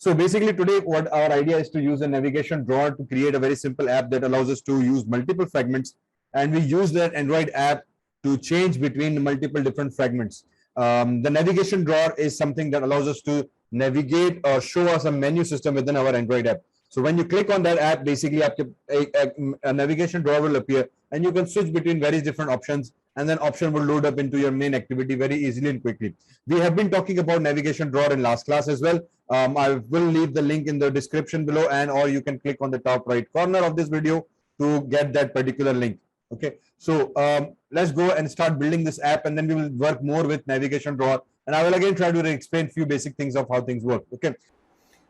So basically today what our idea is to use a navigation drawer to create a very simple app that allows us to use multiple fragments, and we use that Android app to change between multiple different fragments. The navigation drawer is something that allows us to navigate or show us a menu system within our Android app. So when you click on that app, basically a navigation drawer will appear and you can switch between various different options, and then option will load up into your main activity very easily and quickly. We have been talking about navigation drawer in last class as well. I will leave the link in the description below, and or you can click on the top right corner of this video to get that particular link. Okay, so let's go and start building this app, and then we will work more with navigation drawer, and I will again try to explain few basic things of how things work. Okay.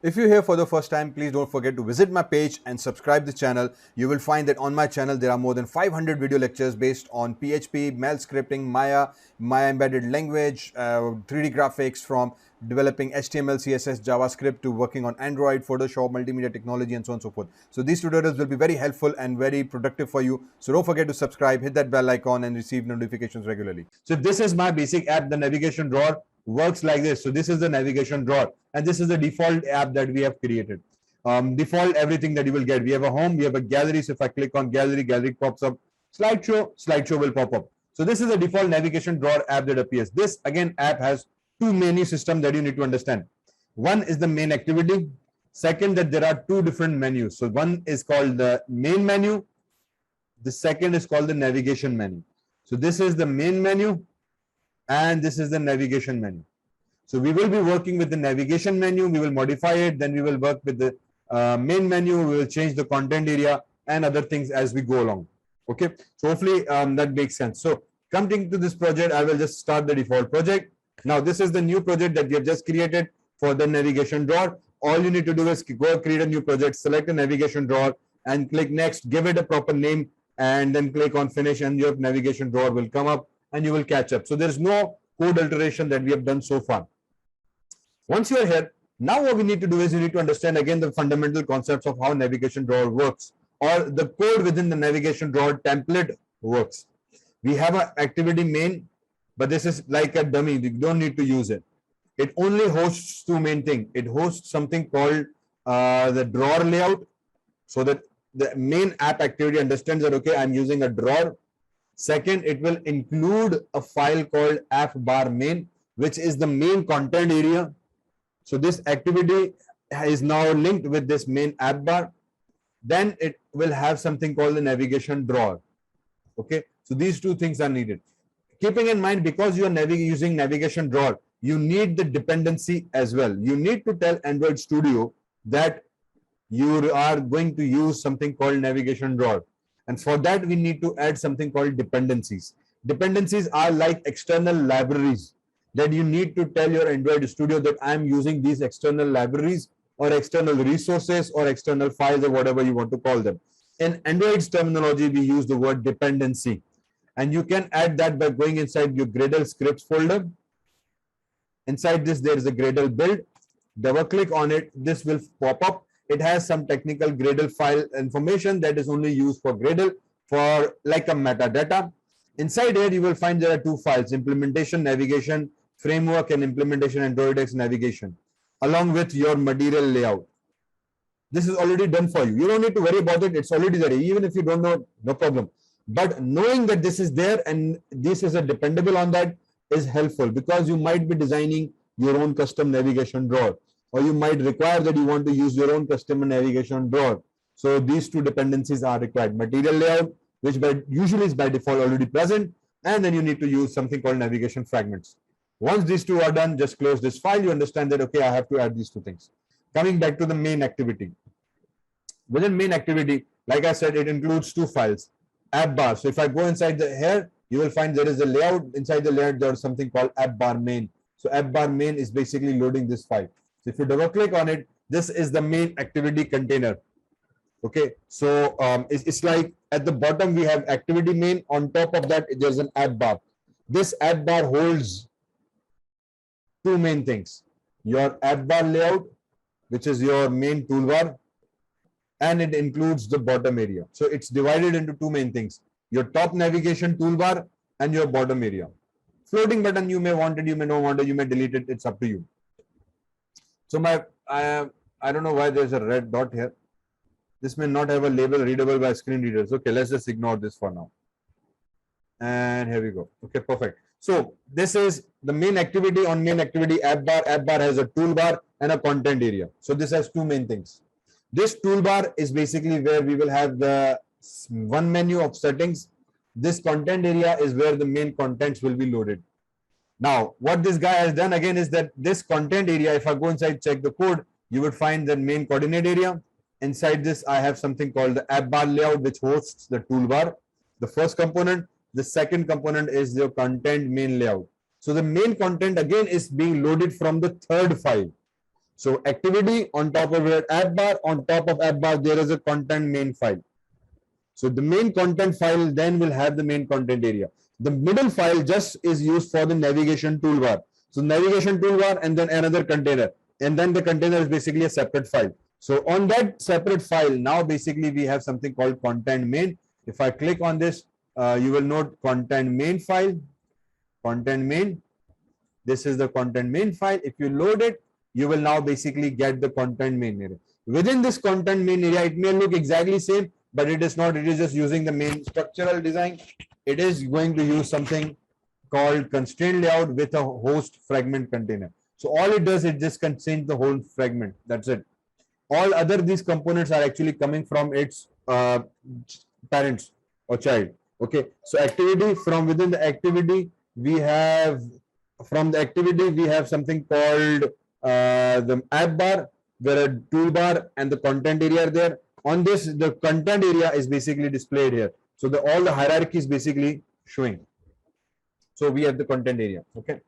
If you're here for the first time, please don't forget to visit my page and subscribe the channel. You will find that on my channel there are more than 500 video lectures based on PHP, Mail scripting, Maya embedded language, 3D graphics, from developing HTML, CSS, JavaScript to working on Android, Photoshop, multimedia technology, and so on and so forth. So these tutorials will be very helpful and very productive for you. So don't forget to subscribe, hit that bell icon, and receive notifications regularly. So this is my basic app. The navigation drawer works like this. So this is the navigation drawer, and this is the default app that we have created. Default everything that you will get. We have a home, we have a gallery. So if I click on gallery, gallery pops up. Slideshow will pop up. So this is the default navigation drawer app that appears. This again app has two menu systems that you need to understand. One is the main activity. Second, that there are two different menus. So one is called the main menu. The second is called the navigation menu. So this is the main menu, and this is the navigation menu. So we will be working with the navigation menu. We will modify it. Then we will work with the main menu. We will change the content area and other things as we go along. Okay. So hopefully that makes sense. So coming to this project, I will just start the default project. Now this is the new project that we have just created for the navigation drawer. All you need to do is go create a new project, select a navigation drawer, and click next, give it a proper name, and then click on finish, and your navigation drawer will come up and you will catch up. So there is no code alteration that we have done so far. Once you are here, now what we need to do is you need to understand again the fundamental concepts of how navigation drawer works, or the code within the navigation drawer template works. We have an activity main, but this is like a dummy. You don't need to use it. It only hosts two main things. It hosts something called the drawer layout, so that the main app activity understands that, okay, I'm using a drawer. Second, it will include a file called app bar main, which is the main content area. So this activity is now linked with this main app bar. Then it will have something called the navigation drawer. Okay, so these two things are needed. Keeping in mind, because you are using navigation drawer, you need the dependency as well. You need to tell Android Studio that you are going to use something called navigation drawer. And for that, we need to add something called dependencies. Dependencies are like external libraries that you need to tell your Android Studio that I am using these external libraries or external resources or external files or whatever you want to call them. In Android's terminology, we use the word dependency. And you can add that by going inside your Gradle scripts folder. Inside this, there is a Gradle build. Double click on it. This will pop up. It has some technical Gradle file information that is only used for Gradle for like a metadata. Inside here, you will find there are two files: implementation, navigation, framework, and implementation AndroidX navigation, along with your material layout. This is already done for you. You don't need to worry about it. It's already there. Even if you don't know, no problem. But knowing that this is there and this is a dependable on that is helpful, because you might be designing your own custom navigation drawer, or you might require that you want to use your own custom navigation drawer. So these two dependencies are required: material layout, which usually is by default already present, and then you need to use something called navigation fragments. Once these two are done, just close this file. You understand that, okay, I have to add these two things. Coming back to the main activity. Within main activity, like I said, it includes two files: app bar. So if I go inside the here, you will find there is a layout. Inside the layout, there is something called app bar main. So app bar main is basically loading this file. So if you double click on it, this is the main activity container. Okay, so it's like at the bottom we have activity main. On top of that, there's an app bar. This app bar holds two main things: your app bar layout, which is your main toolbar, and it includes the bottom area. So it's divided into two main things: your top navigation toolbar and your bottom area. Floating button, you may want it, you may not want it, you may delete it. It's up to you. So I don't know why there's a red dot here. This may not have a label readable by screen readers. Okay, let's just ignore this for now. And here we go. Okay, perfect. So this is the main activity. On main activity app bar. App bar has a toolbar and a content area. So this has two main things. This toolbar is basically where we will have the one menu of settings. This content area is where the main contents will be loaded. Now, what this guy has done again is that this content area, if I go inside, check the code, you would find the main coordinate area. Inside this, I have something called the app bar layout, which hosts the toolbar. The first component. The second component is your content main layout. So the main content again is being loaded from the third file. So activity on top of your app bar, on top of app bar, there is a content main file. So the main content file then will have the main content area. The middle file just is used for the navigation toolbar. So navigation toolbar and then another container. And then the container is basically a separate file. So on that separate file, now basically we have something called content main. If I click on this, you will note content main file, content main. This is the content main file. If you load it, you will now basically get the content main area. Within this content main area, it may look exactly same, but it is not. It is just using the main structural design. It is going to use something called constraint layout with a host fragment container. So all it does, it just constrains the whole fragment. That's it. All other these components are actually coming from its parents or child. Okay, so activity, from within the activity we have, from the activity we have something called the app bar, where a toolbar and the content area are there. On this, the content area is basically displayed here. So all the hierarchy is basically showing. So we have the content area. Okay,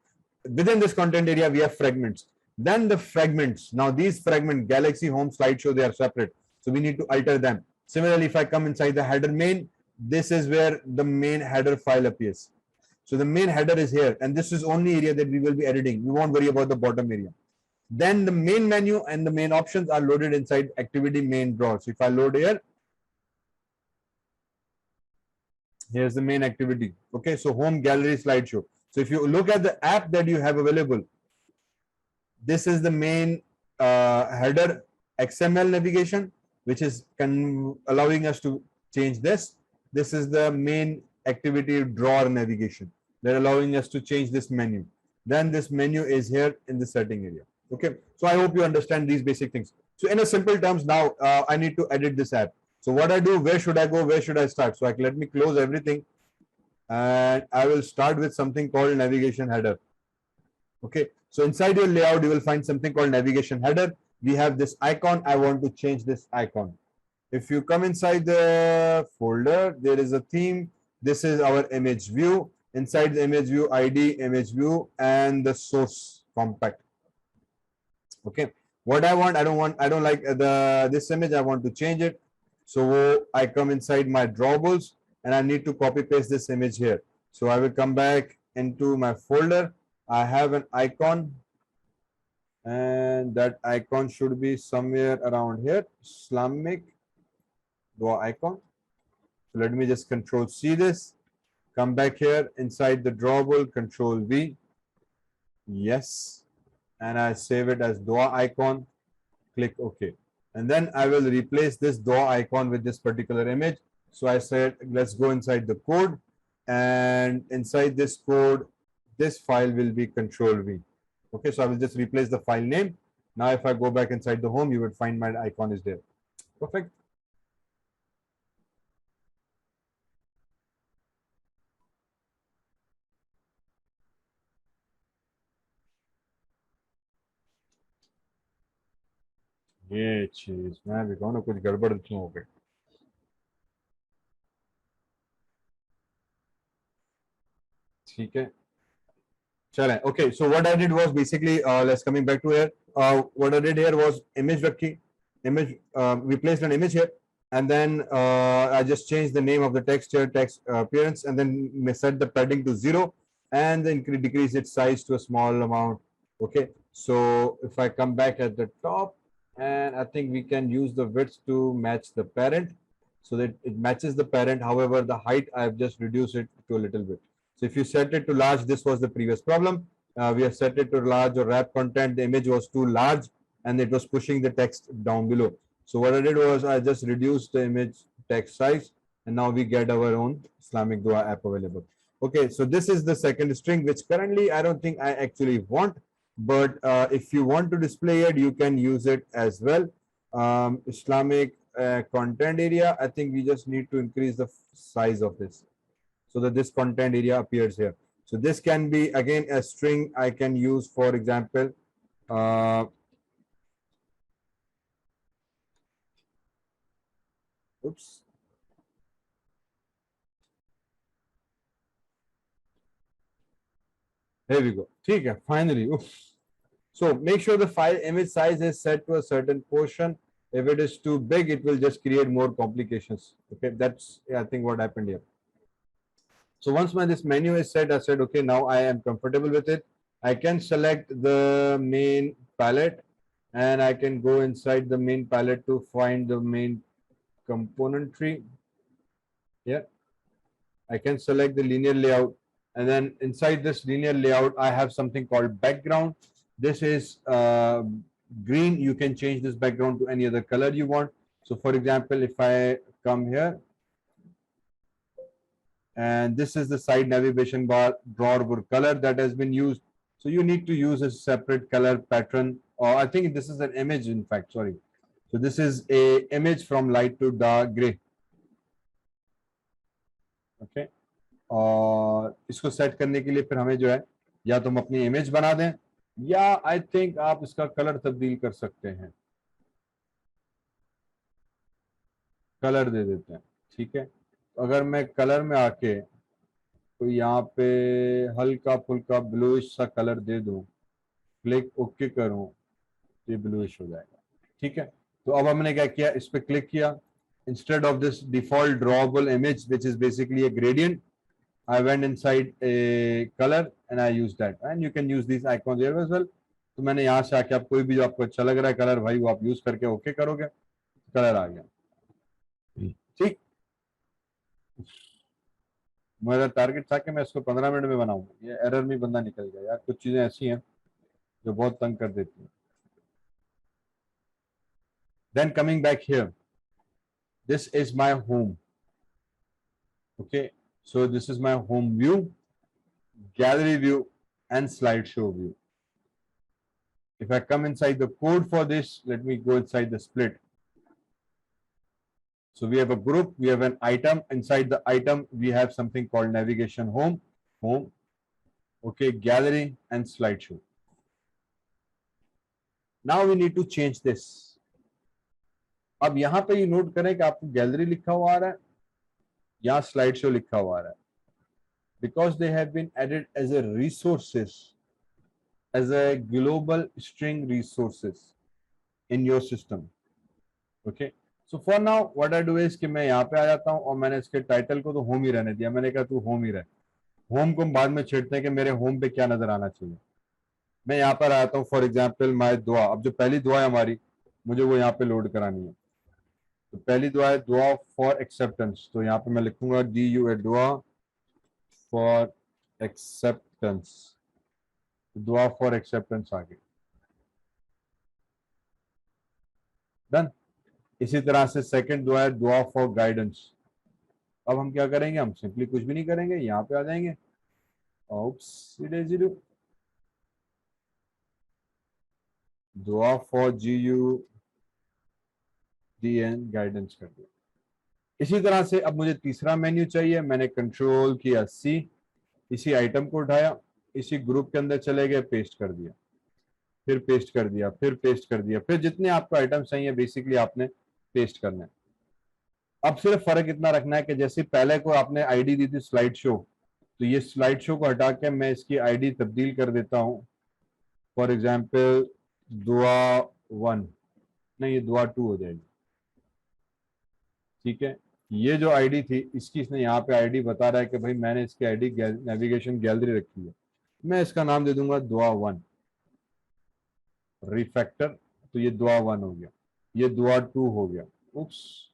within this content area we have fragments. Then the fragments, now these fragments, Galaxy, Home, Slideshow, they are separate. So we need to alter them. Similarly, if I come inside the header main, this is where the main header file appears. So the main header is here, and this is only area that we will be editing. We won't worry about the bottom area. Then the main menu and the main options are loaded inside activity main drawer. So if I load here, here's the main activity. Okay, so home, gallery, slideshow. So if you look at the app that you have available, this is the main header XML navigation, which is allowing us to change this. This is the main activity drawer navigation. They're allowing us to change this menu. Then this menu is here in the setting area. Okay, so I hope you understand these basic things. So in a simple terms, now I need to edit this app. So what I do, where should I go? Where should I start? So let me close everything, and I will start with something called navigation header. Okay, so inside your layout, you will find something called navigation header. We have this icon. I want to change this icon. If you come inside the folder, there is a theme. This is our image view. Inside the image view, ID, image view, and the source compact. Okay, what I want, I don't like this image. I want to change it. So I come inside my drawables and I need to copy paste this image here. So I will come back into my folder. I have an icon, and that icon should be somewhere around here. Islamic Dua icon. So let me just Control C this. Come back here inside the drawable, Control V. Yes. And I save it as Dua icon. Click OK. And then I will replace this Dua icon with this particular image. So I said, let's go inside the code. And inside this code, this file will be Control V. Okay, so I will just replace the file name. Now, if I go back inside the home, you will find my icon is there. Perfect. ये चीज मैं भी कहूँ ना कुछ गड़बड़ क्यों हो गई. ठीक है. चलें. Okay, so what I did was basically let's coming back to here. What I did here was image rakhi, image replaced an image here, and then I just changed the name of the text here, text appearance, and then set the padding to 0 and then decrease its size to a small amount. Okay, so if I come back at the top, and I think we can use the width to match the parent so that it matches the parent. However, the height I have just reduced it to a little bit. So if you set it to large, this was the previous problem. We have set it to large or wrap content. The image was too large. and it was pushing the text down below. So what I did was I just reduced the image text size, and now we get our own Islamic Dua app available. Okay, so this is the second string, which currently I don't think I actually want, but if you want to display it, you can use it as well. Islamic content area, I think we just need to increase the size of this so that this content area appears here. So this can be again a string I can use, for example, oops. Here we go. Okay, finally. Oof. So make sure the file image size is set to a certain portion. If it is too big, it will just create more complications. Okay, that's I think what happened here. So once this menu is set, I said, okay, now I am comfortable with it. I can select the main palette, and I can go inside the main palette to find the main component tree. Yeah, I can select the linear layout, and then inside this linear layout, I have something called background. This is green. You can change this background to any other color you want. So for example, if I come here, and this is the side navigation bar drawer color that has been used. So you need to use a separate color pattern, or I think this is an image, in fact, sorry. So this is a image from light to dark gray. Okay. और इसको set करने के लिए फिर हमें जो है, या तो हम अपनी इमेज बना दें, या आई थिंक आप इसका कलर तब्दील कर सकते हैं, कलर दे देते हैं। ठीक है, तो अगर मैं कलर में आके तो यहाँ पे हल्का फुल्का ब्लूइश सा कलर दे दूं, क्लिक ओके करूं, तो ये ब्लूइश हो जाएगा। ठीक है, तो अब हमने क्या किया, इस पे क्लिक किया, instead of this default drawable image which is basically a gradient, I went inside a color and I used that, and you can use these icons here as well. तो मैंने यहाँ से आके आप कोई भी जो आपको अच्छा लग रहा है कलर भाई, वो आप यूज करके ओके करोगे, कलर आ गया। ठीक, मेरा टारगेट था कि मैं इसको 15 मिनट में बनाऊंगा, ये एरर में बंदा निकल गया यार। कुछ चीजें ऐसी हैं जो बहुत तंग कर देती हैं। Then coming back here, this is my home. Okay, so this is my home view, gallery view, and slideshow view. If I come inside the code for this, let me go inside the split. So we have a group, we have an item. Inside the item, we have something called navigation home, okay, gallery, and slideshow. Now we need to change this. अब यहां पे ये note करें कि आपको gallery लिखा हुआ आ रहा है या स्लाइड शो लिखा हुआ आ रहा है, because they have been added as a resources, as a global string resources in your system. Okay, so for now what I do is कि मैं यहाँ पे आ जाता हूँ और मैंने इसके टाइटल को तो होम ही रहने दिया। मैंने कहा तू होम ही रहे, होम को हम बाद में छेड़ते हैं कि मेरे होम पे क्या नजर आना चाहिए। मैं यहाँ पर आता हूँ, फॉर एग्जाम्पल माय दुआ, अब जो पहली दुआ है हमारी, मुझे वो यहाँ पे लोड करानी है। तो पहली दुआ है दुआ फॉर एक्सेप्टेंस, तो यहाँ पे मैं लिखूंगा DUA, दुआ फॉर एक्सेप्टेंस, दुआ फॉर एक्सेप्टेंस आ गई, डन। इसी तरह से सेकंड दुआ है दुआ फॉर गाइडेंस। अब हम क्या करेंगे, हम सिंपली कुछ भी नहीं करेंगे, यहाँ पे आ जाएंगे, दुआ फॉर GUDN गाइडेंस कर दिया। इसी तरह से अब मुझे तीसरा मेन्यू चाहिए, मैंने कंट्रोल किया C, इसी आइटम को उठाया, इसी ग्रुप के अंदर चले गए, पेस्ट कर दिया, फिर पेस्ट कर दिया, फिर पेस्ट कर दिया, फिर जितने आपको आइटम चाहिए बेसिकली आपने पेस्ट करना है। अब सिर्फ फर्क इतना रखना है कि जैसे पहले को आपने आईडी दी थी स्लाइड शो, तो ये स्लाइड शो को हटा के मैं इसकी आईडी तब्दील कर देता हूं, फॉर एग्जाम्पल दुआ 1, नहीं ये दुआ 2 हो जाएगी। ठीक है, ये जो आईडी थी इसकी इसने यहाँ पे आईडी बता रहा है कि भाई मैंने इसकी आईडी नेविगेशन गैलरी रखी है, मैं इसका नाम दे दूंगा दुआ 1 रिफैक्टर, तो ये दुआ 1 हो गया, ये दुआ 2 हो गया। उप्स,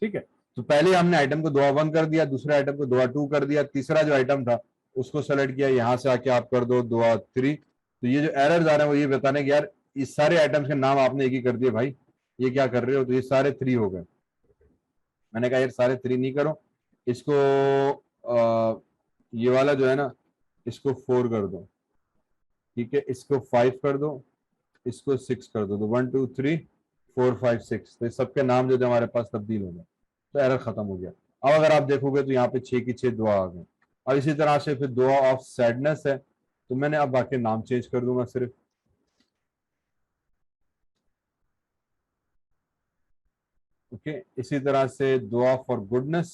ठीक है, तो पहले हमने आइटम को दुआ 1 कर दिया, दूसरे आइटम को दुआ 2 कर दिया, तीसरा जो आइटम था उसको सेलेक्ट किया, यहां से आके आप कर दो दुआ 3। तो ये जो एरर्स आ रहे हैं वो ये बताने कि यार इस सारे आइटम्स के नाम आपने एक ही कर दिए भाई, ये क्या कर रहे हो। तो ये सारे 3 हो गए। मैंने कहा यार सारे 3 नहीं करो, इसको ये वाला जो है ना इसको 4 कर दो, ठीक है, इसको 5 कर दो, इसको 6 कर दो। तो 1 2 3 4 5 6, तो सबके नाम जो थे हमारे पास तब्दील हो गए, तो एरर खत्म हो गया। अब अगर आप देखोगे तो यहाँ पे 6 की 6 दुआ आ गए। और इसी तरह से फिर दुआ ऑफ सैडनेस है, तो मैंने अब बाकी नाम चेंज कर दूंगा सिर्फ। ओके, इसी तरह से दुआ फॉर गुडनेस,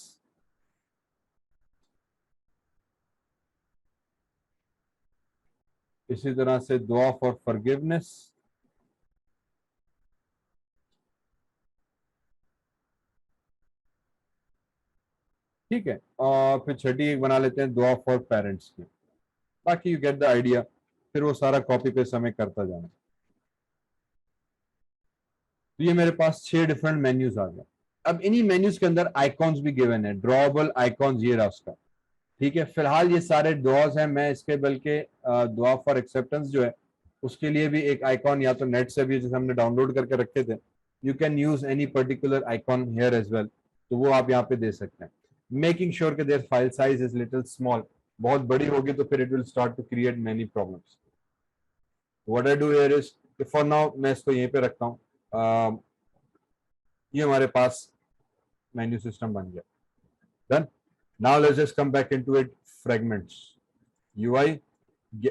इसी तरह से दुआ फॉर फॉरगिवनेस, ठीक है। और फिर छठी एक बना लेते हैं दुआ फॉर पेरेंट्स की। बाकी यू गेट द आइडिया, फिर वो सारा कॉपी पेस्ट हमें करता जाना। तो ये मेरे पास 6 डिफरेंट मेन्यूज आ गए। अब इन्हीं मेन्यूज के अंदर आइकॉन्स भी गिवन है, ड्रॉएबल आइकॉन्स, ये रहा उसका, ठीक है। फिलहाल ये सारे दुआस हैं, मैं इसके बल्कि दुआ फॉर एक्सेप्टेंस जो है उसके लिए भी एक आइकॉन या तो नेट से भी जैसे हमने डाउनलोड करके रखे थे, you can use any particular icon here as well, तो वो आप यहाँ पे दे सकते हैं। मेकिंग श्योर कि their file size is little small, बहुत बड़ी होगी तो फिर it will start to create many problems. What I do here is, for now मैं इसको यहीं पे रखता हूँ। ये हमारे पास मेन्यू सिस्टम बन गया, done. Now let's just come back into it, fragments, UI.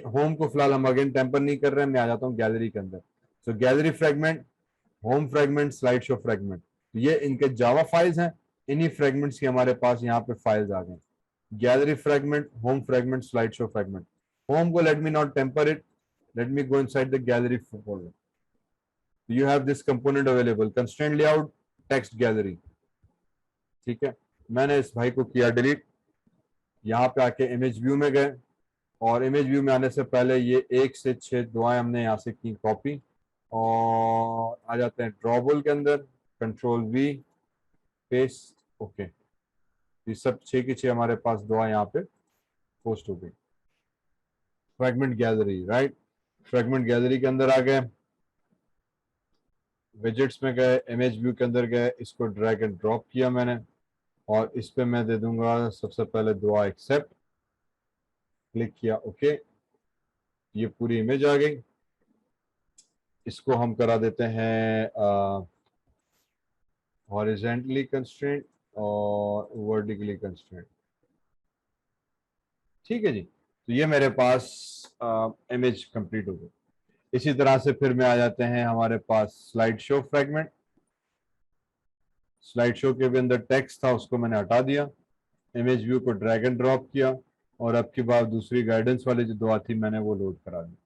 Home को फिलहाल हम अगेन टेम्पर नहीं कर रहे हैं, मैं आ जाता हूँ गैलरी के अंदर। So gallery fragment, home fragment, slide show fragment, ये इनके जावा फाइल्स हैं। इन्हीं फ्रेगमेंट्स की हमारे पास यहाँ पे फाइल्स आ गए, gallery fragment, home fragment, slide show fragment. Home को let me not temper it, let me go inside the gallery folder. You have this component available, constraint layout, text gallery, ठीक है। मैंने इस भाई को किया डिलीट, यहाँ पे आके इमेज व्यू में गए, और इमेज व्यू में आने से पहले ये 1 से 6 दुआएं हमने यहाँ से की कॉपी, और आ जाते हैं ड्रॉबल के अंदर, कंट्रोल वी, पेस्ट, ओके। ये सब 6 की 6 हमारे पास दुआ यहाँ पे पोस्ट हो गई। Fragment gallery, right, fragment gallery के अंदर आ गए, विजेट्स में गए, इमेज व्यू के अंदर गए, इसको ड्रैग एंड ड्रॉप किया मैंने, और इस पे मैं दे दूंगा सबसे पहले दुआ एक्सेप्ट, क्लिक किया, ओके। ये पूरी इमेज आ गई। इसको हम करा देते हैं हॉरिजेंटली कंस्ट्रेंट और वर्टिकली कंस्ट्रेंट, ठीक है जी। तो ये मेरे पास इमेज कंप्लीट हो गई। इसी तरह से फिर में आ जाते हैं हमारे पास slide show fragment. Slide show के भी अंदर टेक्स्ट था, उसको मैंने हटा दिया, इमेज व्यू को ड्रैग एंड ड्रॉप किया, और अब की बार दूसरी गाइडेंस वाली जो दुआ थी मैंने वो लोड करा दी।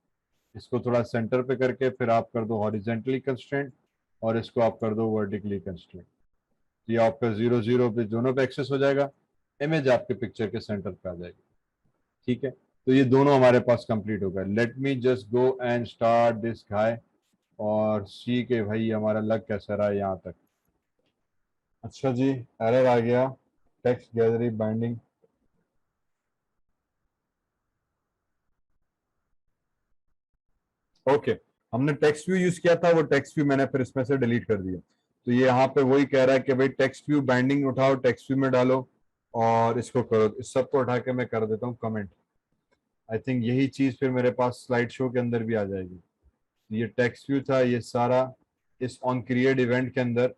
इसको थोड़ा सेंटर पे करके फिर आप कर दो हॉरिजेंटली कंस्ट्रेंट, और इसको आप कर दो वर्टिकली कंस्ट्रेंट। ये आपका 0 0 पे दोनों पे एक्सेस हो जाएगा, इमेज आपके पिक्चर के सेंटर पे आ जाएगी, ठीक है। तो ये दोनों हमारे पास कंप्लीट हो गए। Let me just go and start this guy, और सी के भाई हमारा लग कैसा रहा है यहाँ तक। अच्छा जी, एरर आ गया, टेक्स्ट गैलरी बाइंडिंग, ओके। हमने टेक्स्ट व्यू यूज किया था, वो टेक्स्ट व्यू मैंने फिर इसमें से डिलीट कर दिया। तो ये यहाँ पे वही कह रहा है कि भाई टेक्स्ट व्यू बाइंडिंग उठाओ, टेक्स्ट व्यू में डालो, और इसको करो। इस सबको उठा के मैं कर देता हूँ कमेंट। आई थिंक यही चीज फिर मेरे पास स्लाइड शो के अंदर भी आ जाएगी। ये टेक्स्ट व्यू था, ये सारा इस ऑन क्रिएट इवेंट के अंदर,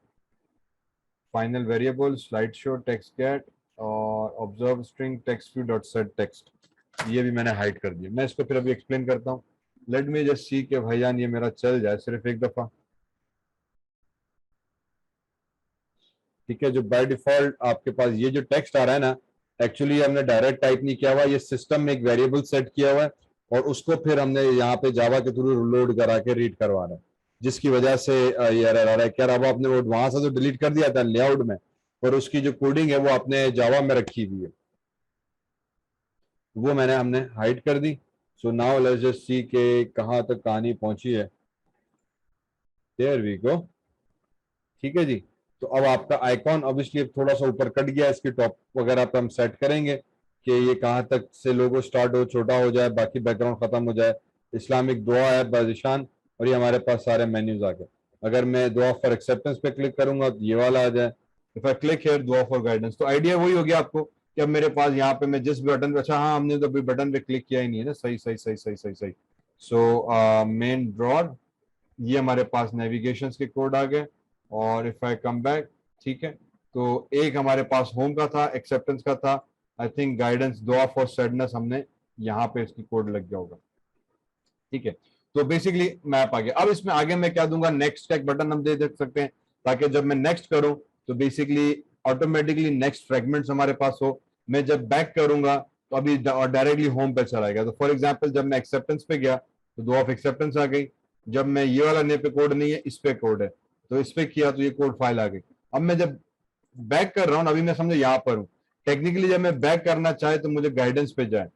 final variable, slide show, text get, और observe string text view dot set text, ये भी मैंने हाइड कर दिया। मैं इसको फिर अभी एक्सप्लेन करता हूँ। लेट मी जस्ट सी के भाईजान ये मेरा चल जाए सिर्फ एक दफा, ठीक है। जो बाय डिफॉल्ट आपके पास ये जो टेक्स्ट आ रहा है ना, एक्चुअली हमने डायरेक्ट टाइप नहीं किया हुआ, ये सिस्टम में एक वेरिएबल सेट किया हुआ है, और उसको फिर हमने यहाँ पे जावा के थ्रू लोड करा के रीड करवा रहा है, जिसकी वजह से ये एरर आ रहा है। क्या अब आपने वो वहां से तो डिलीट कर दिया था लेआउट में, और उसकी जो कोडिंग है वो आपने जावा में रखी हुई है, वो मैंने हमने हाइड कर दी। So now let's just see के कहाँ तक कहानी पहुंची है। देयर वी गो, ठीक है जी। तो अब आपका आइकॉन ऑब्वियसली थोड़ा सा ऊपर कट गया, इसकी टॉप वगैरह पे हम सेट करेंगे कि ये कहाँ तक से लोगो स्टार्ट हो, छोटा हो जाए, बाकी बैकग्राउंड खत्म हो जाए। इस्लामिक दुआ है बाजिशान, और ये हमारे पास सारे मेन्यूज आ गए। अगर मैं दुआ फॉर एक्सेप्टेंस पे क्लिक करूंगा तो ये वाला आ जाए। इफ आई क्लिक हियर दुआ फॉर गाइडेंस, तो आइडिया वही हो गया आपको कि अब मेरे पास यहाँ पे मैं जिस बटन पे, अच्छा हाँ हमने तो अभी बटन पे क्लिक किया ही नहीं है ना, सही सही सही सही सही सही। सो मेन ड्रॉर, ये हमारे पास नेविगेशन के कोड आ गए। और इफ आई कम बैक, ठीक है, तो एक हमारे पास होम का था, एक्सेप्टेंस का था, आई थिंक गाइडेंस दुआ फॉर सैडनेस हमने यहाँ पे इसकी कोड लग गया होगा, ठीक है। तो बेसिकली मैप आ गया। अब इसमें आगे मैं क्या दूंगा, नेक्स्ट का एक बटन हम दे सकते हैं, ताकि जब मैं नेक्स्ट करूं तो बेसिकली ऑटोमेटिकली नेक्स्ट फ्रेगमेंट्स हमारे पास हो। मैं जब बैक करूंगा तो अभी डायरेक्टली होम पे चला गया। तो फॉर एग्जांपल जब मैं एक्सेप्टेंस पे गया तो दो ऑफ एक्सेप्टेंस आ गई। जब मैं ये वाला ने पे कोड नहीं है, इस पे कोड है, तो इस पे किया तो ये कोड फाइल आ गई। अब मैं जब बैक कर रहा हूँ, अभी मैं समझो यहाँ पर हूँ, टेक्निकली जब मैं बैक करना चाहे तो मुझे गाइडेंस पे जाए,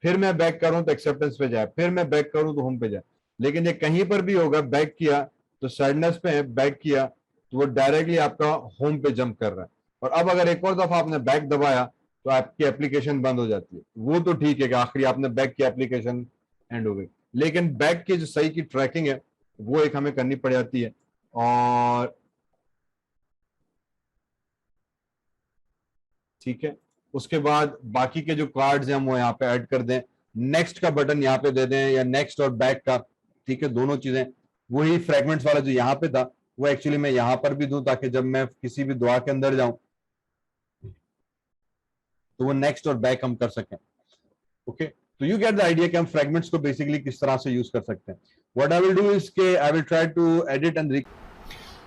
फिर मैं बैक करूं तो एक्सेप्टेंस पे जाए, फिर मैं बैक करूं तो होम पे जाए। लेकिन ये कहीं पर भी होगा, बैक किया तो सैडनेस पे है, बैक किया तो वो डायरेक्टली आपका होम पे जंप कर रहा है। और अब अगर एक और दफा आपने बैक दबाया तो आपकी एप्लीकेशन बंद हो जाती है। वो तो ठीक है कि आखिरी आपने बैक किया, एप्लीकेशन एंड हो गई, लेकिन बैक की जो सही की ट्रैकिंग है वो एक हमें करनी पड़ जाती है। और ठीक है, उसके बाद बाकी के जो कार्ड्स हैं हम वो यहाँ पे ऐड कर दें, नेक्स्ट का बटन यहाँ पे दे दें, या नेक्स्ट और बैक का, ठीक है, दोनों चीजें। वही फ्रेगमेंट्स वाला जो यहाँ पे था वो एक्चुअली मैं यहाँ पर भी दूं, ताकि जब मैं किसी भी दुआ के अंदर जाऊं तो वो नेक्स्ट और बैक हम कर सकें। ओके, तो यू गेट द आइडिया कि हम फ्रेगमेंट्स को बेसिकली किस तरह से यूज कर सकते हैं। What I will do is के I will try to edit and.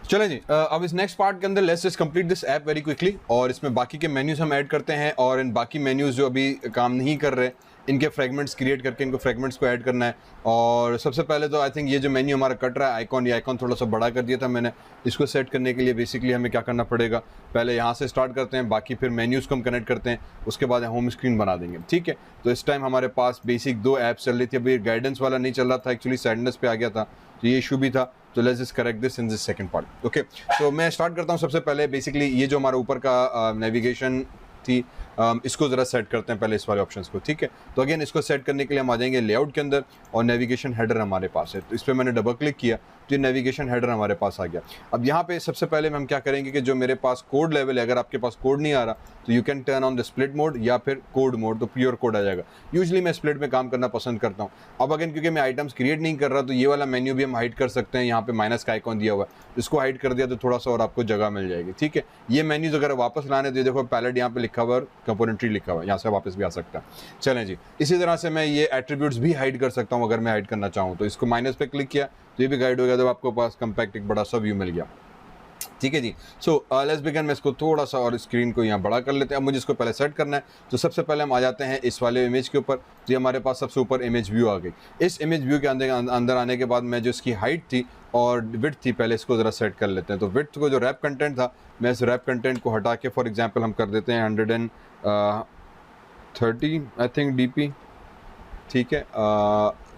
चलें जी, अब इस नेक्स्ट पार्ट के अंदर let's just complete this app very quickly, और इसमें बाकी के मेन्यूज हम ऐड करते हैं, और इन बाकी मेन्यूज जो अभी काम नहीं कर रहे इनके फ्रेगमेंट्स क्रिएट करके इनको फ्रेगमेंट्स को ऐड करना है। और सबसे पहले तो आई थिंक ये जो मेन्यू हमारा कट रहा है आइकॉन, ये आइकॉन थोड़ा सा बड़ा कर दिया था मैंने। इसको सेट करने के लिए बेसिकली हमें क्या करना पड़ेगा, पहले यहाँ से स्टार्ट करते हैं, बाकी फिर मेन्यूज़ को हम कनेक्ट करते हैं, उसके बाद होम स्क्रीन बना देंगे, ठीक है। तो इस टाइम हमारे पास बेसिक दो ऐप्स चल रही थी, अभी गाइडेंस वाला नहीं चल रहा था, एक्चुअली सैडनेस पे आ गया था, तो ये इशू भी था। तो let's just correct this in this second part. Okay, तो मैं स्टार्ट करता हूँ। सबसे पहले बेसिकली ये जो हमारा ऊपर का नेविगेशन थी, इसको ज़रा सेट करते हैं पहले इस वाले ऑप्शंस को, ठीक है। तो अगेन इसको सेट करने के लिए हम आ जाएंगे लेआउट के अंदर, और नेविगेशन हेडर हमारे पास है, तो इस पर मैंने डबल क्लिक किया तो ये नेविगेशन हेडर हमारे पास आ गया। अब यहाँ पे सबसे पहले हम क्या करेंगे कि जो मेरे पास कोड लेवल है, अगर आपके पास कोड नहीं आ रहा तो you can turn on the split mode या फिर कोड मोड, तो प्योर कोड आ जाएगा। यूजली मैं स्प्लिट में काम करना पसंद करता हूँ। अब अगेन क्योंकि मैं आइटम्स क्रिएट नहीं कर रहा तो ये वाला मेन्यू भी हम हाइड कर सकते हैं। यहाँ पे माइनस का आइकॉन दिया हुआ है, इसको हाइड कर दिया तो थोड़ा सा और आपको जगह मिल जाएगी, ठीक है। ये मेन्यूज अगर वापस लाने तो देखो पैलेट यहाँ पे लिखा हुआ है, कंपोनेंट्री लिखा हुआ है, यहाँ से वापस भी आ सकता है। चलें जी, इसी तरह से मैं ये एट्रीब्यूट्स भी हाइड कर सकता हूँ अगर मैं हाइड करना चाहूँ। तो इसको माइनस पे क्लिक किया तो ये भी गाइड हो गया, तो आपको पास कम्पैक्ट एक बड़ा सा व्यू मिल गया, ठीक है जी। So let's begin. मैं इसको थोड़ा सा और स्क्रीन को यहाँ बड़ा कर लेते हैं। अब मुझे इसको पहले सेट करना है, तो सबसे पहले हम आ जाते हैं इस वाले इमेज के ऊपर। तो ये हमारे पास सबसे ऊपर इमेज व्यू आ गई। इस इमेज व्यू के अंदर आने के बाद मैं जो इसकी हाइट थी और विड्थ थी, पहले इसको ज़रा सेट कर लेते हैं। तो विड्थ को जो रैप कंटेंट था, मैं इस रैप कंटेंट को हटा के फॉर एग्जाम्पल हम कर देते हैं 130 आई थिंक DP, ठीक है,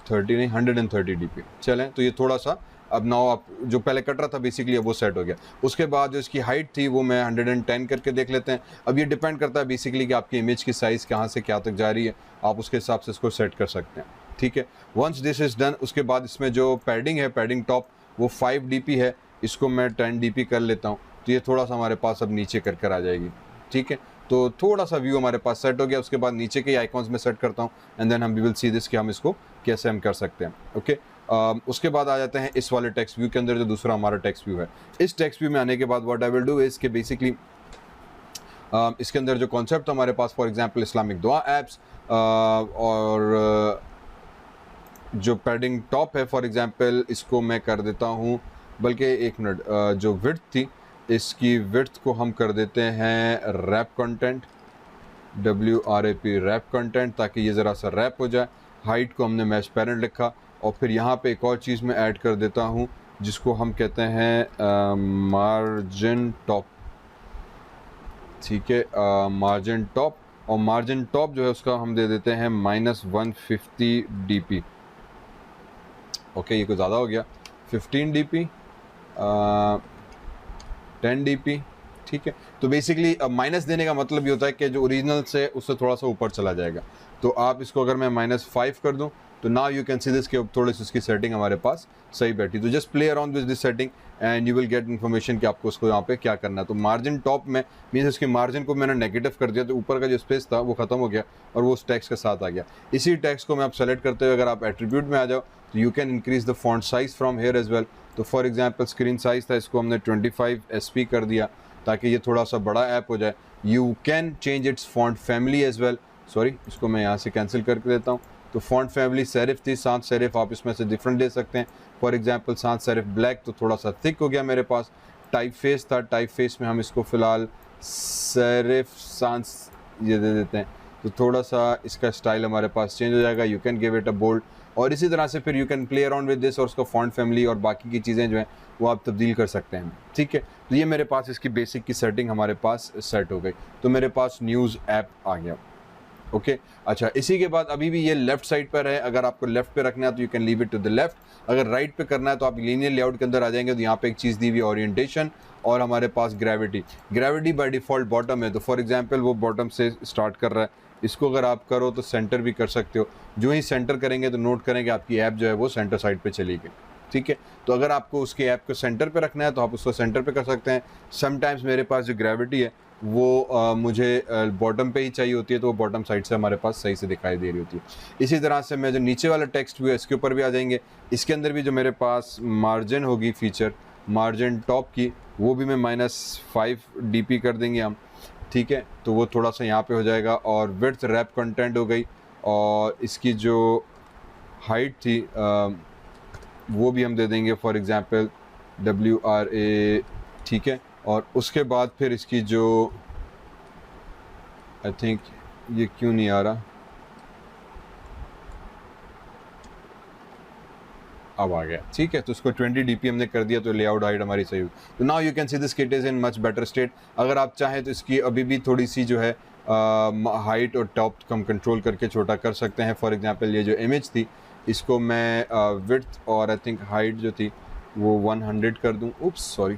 30 नहीं 130 DP। चलें, तो ये थोड़ा सा अब नाउ आप जो पहले कट रहा था बेसिकली वो सेट हो गया। उसके बाद जो इसकी हाइट थी वो मैं 110 करके देख लेते हैं। अब ये डिपेंड करता है बेसिकली कि आपकी इमेज की साइज़ कहाँ से क्या तक जा रही है, आप उसके हिसाब से इसको सेट कर सकते हैं, ठीक है। वंस दिस इज़ डन, उसके बाद इसमें जो पैडिंग है, पैडिंग टॉप वो 5 DP है, इसको मैं 10 DP कर लेता हूँ। तो ये थोड़ा सा हमारे पास अब नीचे कर आ जाएगी, ठीक है। तो थोड़ा सा व्यू हमारे पास सेट हो गया। उसके बाद नीचे के आइकॉन्स में सेट करता हूँ, एंड देन हम वी विल सी दिस कि हम इसको कैसे हम कर सकते हैं, ओके। उसके बाद आ जाते हैं इस वाले टेक्स्ट व्यू के अंदर, जो दूसरा हमारा टेक्स्ट व्यू है। इस टेक्स्ट व्यू में आने के बाद what I will do is कि बेसिकली इसके अंदर जो कॉन्सेप्ट हमारे पास, फॉर एग्जांपल इस्लामिक दुआ एप्स, और जो पैडिंग टॉप है फॉर एग्जांपल, इसको मैं कर देता हूँ, बल्कि एक मिनट, जो विड्थ थी इसकी विड्थ को हम कर देते हैं wrap content, WRAP wrap content, ताकि ये ज़रा सा रैप हो जाए। हाइट को हमने मैच पेरेंट लिखा, और फिर यहाँ पे एक और चीज़ मैं ऐड कर देता हूँ जिसको हम कहते हैं मार्जिन टॉप, ठीक है, मार्जिन टॉप। और मार्जिन टॉप जो है उसका हम दे देते हैं -150 DP, ओके। ये कुछ ज़्यादा हो गया, 15 DP, 10 dp, ठीक है। तो बेसिकली माइनस देने का मतलब ये होता है कि जो ओरिजिनल से उससे थोड़ा सा ऊपर चला जाएगा। तो आप इसको अगर मैं -5 कर दूं तो now you can see this कि अब थोड़ी सी इसकी सेटिंग हमारे पास सही बैठी। तो just play around with this setting and you will get information कि आपको उसको यहाँ पे क्या करना है। तो मार्जिन टॉप में मीन्स उसके मार्जिन को मैंने नेगेटिव कर दिया, तो ऊपर का जो स्पेस था वो खत्म हो गया और वो उस टेक्स्ट के साथ आ गया। इसी टेक्स्ट को मैं आप सेलेक्ट करते हुए अगर आप एट्रीब्यूट में आ जाओ तो you can increase the font size from here as well. तो फॉर एग्जाम्पल स्क्रीन साइज था, इसको हमने 25 SP कर दिया ताकि ये थोड़ा सा बड़ा ऐप हो जाए। You can change its font family as well. Sorry, इसको मैं यहाँ से कैंसिल करके देता हूँ। तो फॉन्ट फैमिली सेरिफ थी, sans सेरिफ, आप इसमें से डिफरेंट दे सकते हैं। For example sans serif black, तो थोड़ा सा थिक हो गया मेरे पास। टाइप फेस था, टाइप फेस में हम इसको फ़िलहाल सेरिफ sans ये दे देते हैं, तो थोड़ा सा इसका स्टाइल हमारे पास चेंज हो जाएगा। You can give it a bold, और इसी तरह से फिर you can play around with this और उसका फॉन्ट फैमिली और बाकी की चीज़ें जो हैं वो आप तब्दील कर सकते हैं, ठीक है। तो ये मेरे पास इसकी बेसिक की सेटिंग हमारे पास सेट हो गई। तो मेरे पास न्यूज़ ऐप आ गया, ओके। अच्छा, इसी के बाद अभी भी ये लेफ्ट साइड पर है। अगर आपको लेफ्ट पे रखना है तो you can leave it to the left. अगर राइट पे करना है तो आप लीनियर लेआउट के अंदर आ जाएंगे तो यहाँ पे एक चीज़ दी हुई ओरिएंटेशन और हमारे पास gravity. Gravity by default bottom है, तो फॉर एग्जांपल वो बॉटम से स्टार्ट कर रहा है। इसको अगर आप करो तो सेंटर भी कर सकते हो। जो ही सेंटर करेंगे तो नोट करेंगे आपकी ऐप जो है वो सेंटर साइड पर चली गई, ठीक है। तो अगर आपको उसके ऐप को सेंटर पे रखना है तो आप उसको सेंटर पे कर सकते हैं। समटाइम्स मेरे पास जो ग्रेविटी है वो मुझे बॉटम पे ही चाहिए होती है, तो वो बॉटम साइड से हमारे पास सही से दिखाई दे रही होती है। इसी तरह से मैं जो नीचे वाला टेक्स्ट भी है इसके ऊपर भी आ जाएंगे। इसके अंदर भी जो मेरे पास मार्जिन होगी फीचर, मार्जिन टॉप की, वो भी मैं -5 dp कर देंगे हम, ठीक है। तो वो थोड़ा सा यहाँ पे हो जाएगा। और विड्थ रैप कंटेंट हो गई, और इसकी जो हाइट थी वो भी हम दे देंगे फॉर एग्जांपल WRA, ठीक है। और उसके बाद फिर इसकी जो आई थिंक ये क्यों नहीं आ रहा, अब आ गया, ठीक है। तो उसको 20 dp हमने कर दिया तो लेआउट हाइट हमारी सही हुई। तो now you can see this kit is in much better state. अगर आप चाहें तो इसकी अभी भी थोड़ी सी जो है हाइट और टॉप हम कंट्रोल करके छोटा कर सकते हैं। फॉर एग्जांपल ये जो इमेज थी इसको मैं विड्थ और आई थिंक हाइट जो थी वो 100 कर दूं। उप्स सॉरी,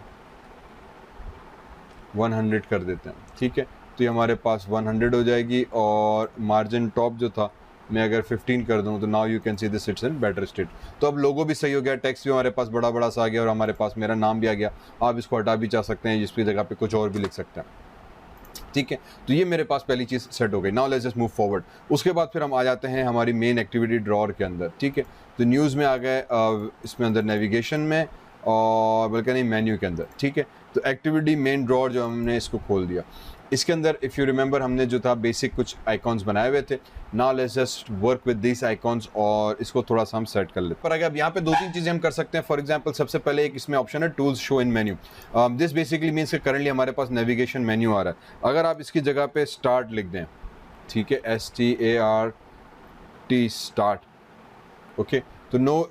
100 कर देते हैं, ठीक है। तो ये हमारे पास 100 हो जाएगी। और मार्जिन टॉप जो था मैं अगर 15 कर दूं तो now you can see this it's in better state. तो अब लोगो भी सही हो गया, टेक्स्ट भी हमारे पास बड़ा बड़ा सा आ गया और हमारे पास मेरा नाम भी आ गया। आप इसको हटा भी जा सकते हैं, जिसकी जगह पे कुछ और भी लिख सकते हैं, ठीक है। तो ये मेरे पास पहली चीज़ सेट हो गई। Now let's just move forward. उसके बाद फिर हम आ जाते हैं हमारी मेन एक्टिविटी ड्रॉअर के अंदर, ठीक है। तो न्यूज़ में आ गए, इसमें अंदर नेविगेशन में और बल्कि नहीं मेन्यू के अंदर, ठीक है। तो एक्टिविटी मेन ड्रॉअर जो हमने इसको खोल दिया, इसके अंदर इफ़ यू रिमेंबर हमने जो था बेसिक कुछ आइकॉन्स बनाए हुए थे। Now let's just work with this icons और इसको थोड़ा सा हम सेट कर लेते हैं। पर अगर अब यहाँ पे 2-3 चीज़ें हम कर सकते हैं। फॉर एग्जांपल सबसे पहले एक इसमें ऑप्शन है tools show in menu. This basically means कि करंटली हमारे पास नेविगेशन मेन्यू आ रहा है। अगर आप इसकी जगह पे स्टार्ट लिख दें, ठीक है, START स्टार्ट, ओके, तो know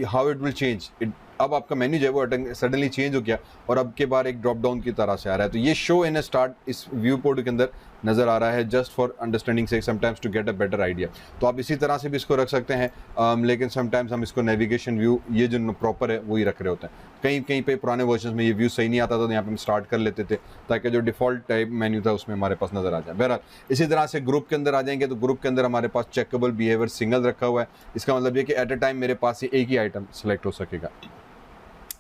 how it will change it. अब आपका मेन्यू जो है वो सडनली चेंज हो गया और अब के बार एक ड्रॉप डाउन की तरह से आ रहा है। तो ये शो इन स्टार्ट इस व्यू पोर्ट के अंदर नज़र आ रहा है, जस्ट फॉर अंडरस्टैंडिंग से, sometimes to get a better idea. तो आप इसी तरह से भी इसको रख सकते हैं, लेकिन समटाइम्स हम इसको नेविगेशन व्यू ये जो प्रॉपर है वही रख रहे होते हैं। कहीं कहीं पे पुराने वर्जन में ये व्यू सही नहीं आता था, तो यहाँ पे हम स्टार्ट कर लेते थे ताकि जो डिफ़ॉल्ट टाइप मेन्यू था उसमें हमारे पास नज़र आ जाए। बहरहाल इसी तरह से ग्रुप के अंदर आ जाएंगे तो ग्रुप के अंदर हमारे पास चेकएबल बिहेवियर सिंगल रखा हुआ है। इसका मतलब ये कि एट अ टाइम मेरे पास एक ही आइटम सेलेक्ट हो सकेगा,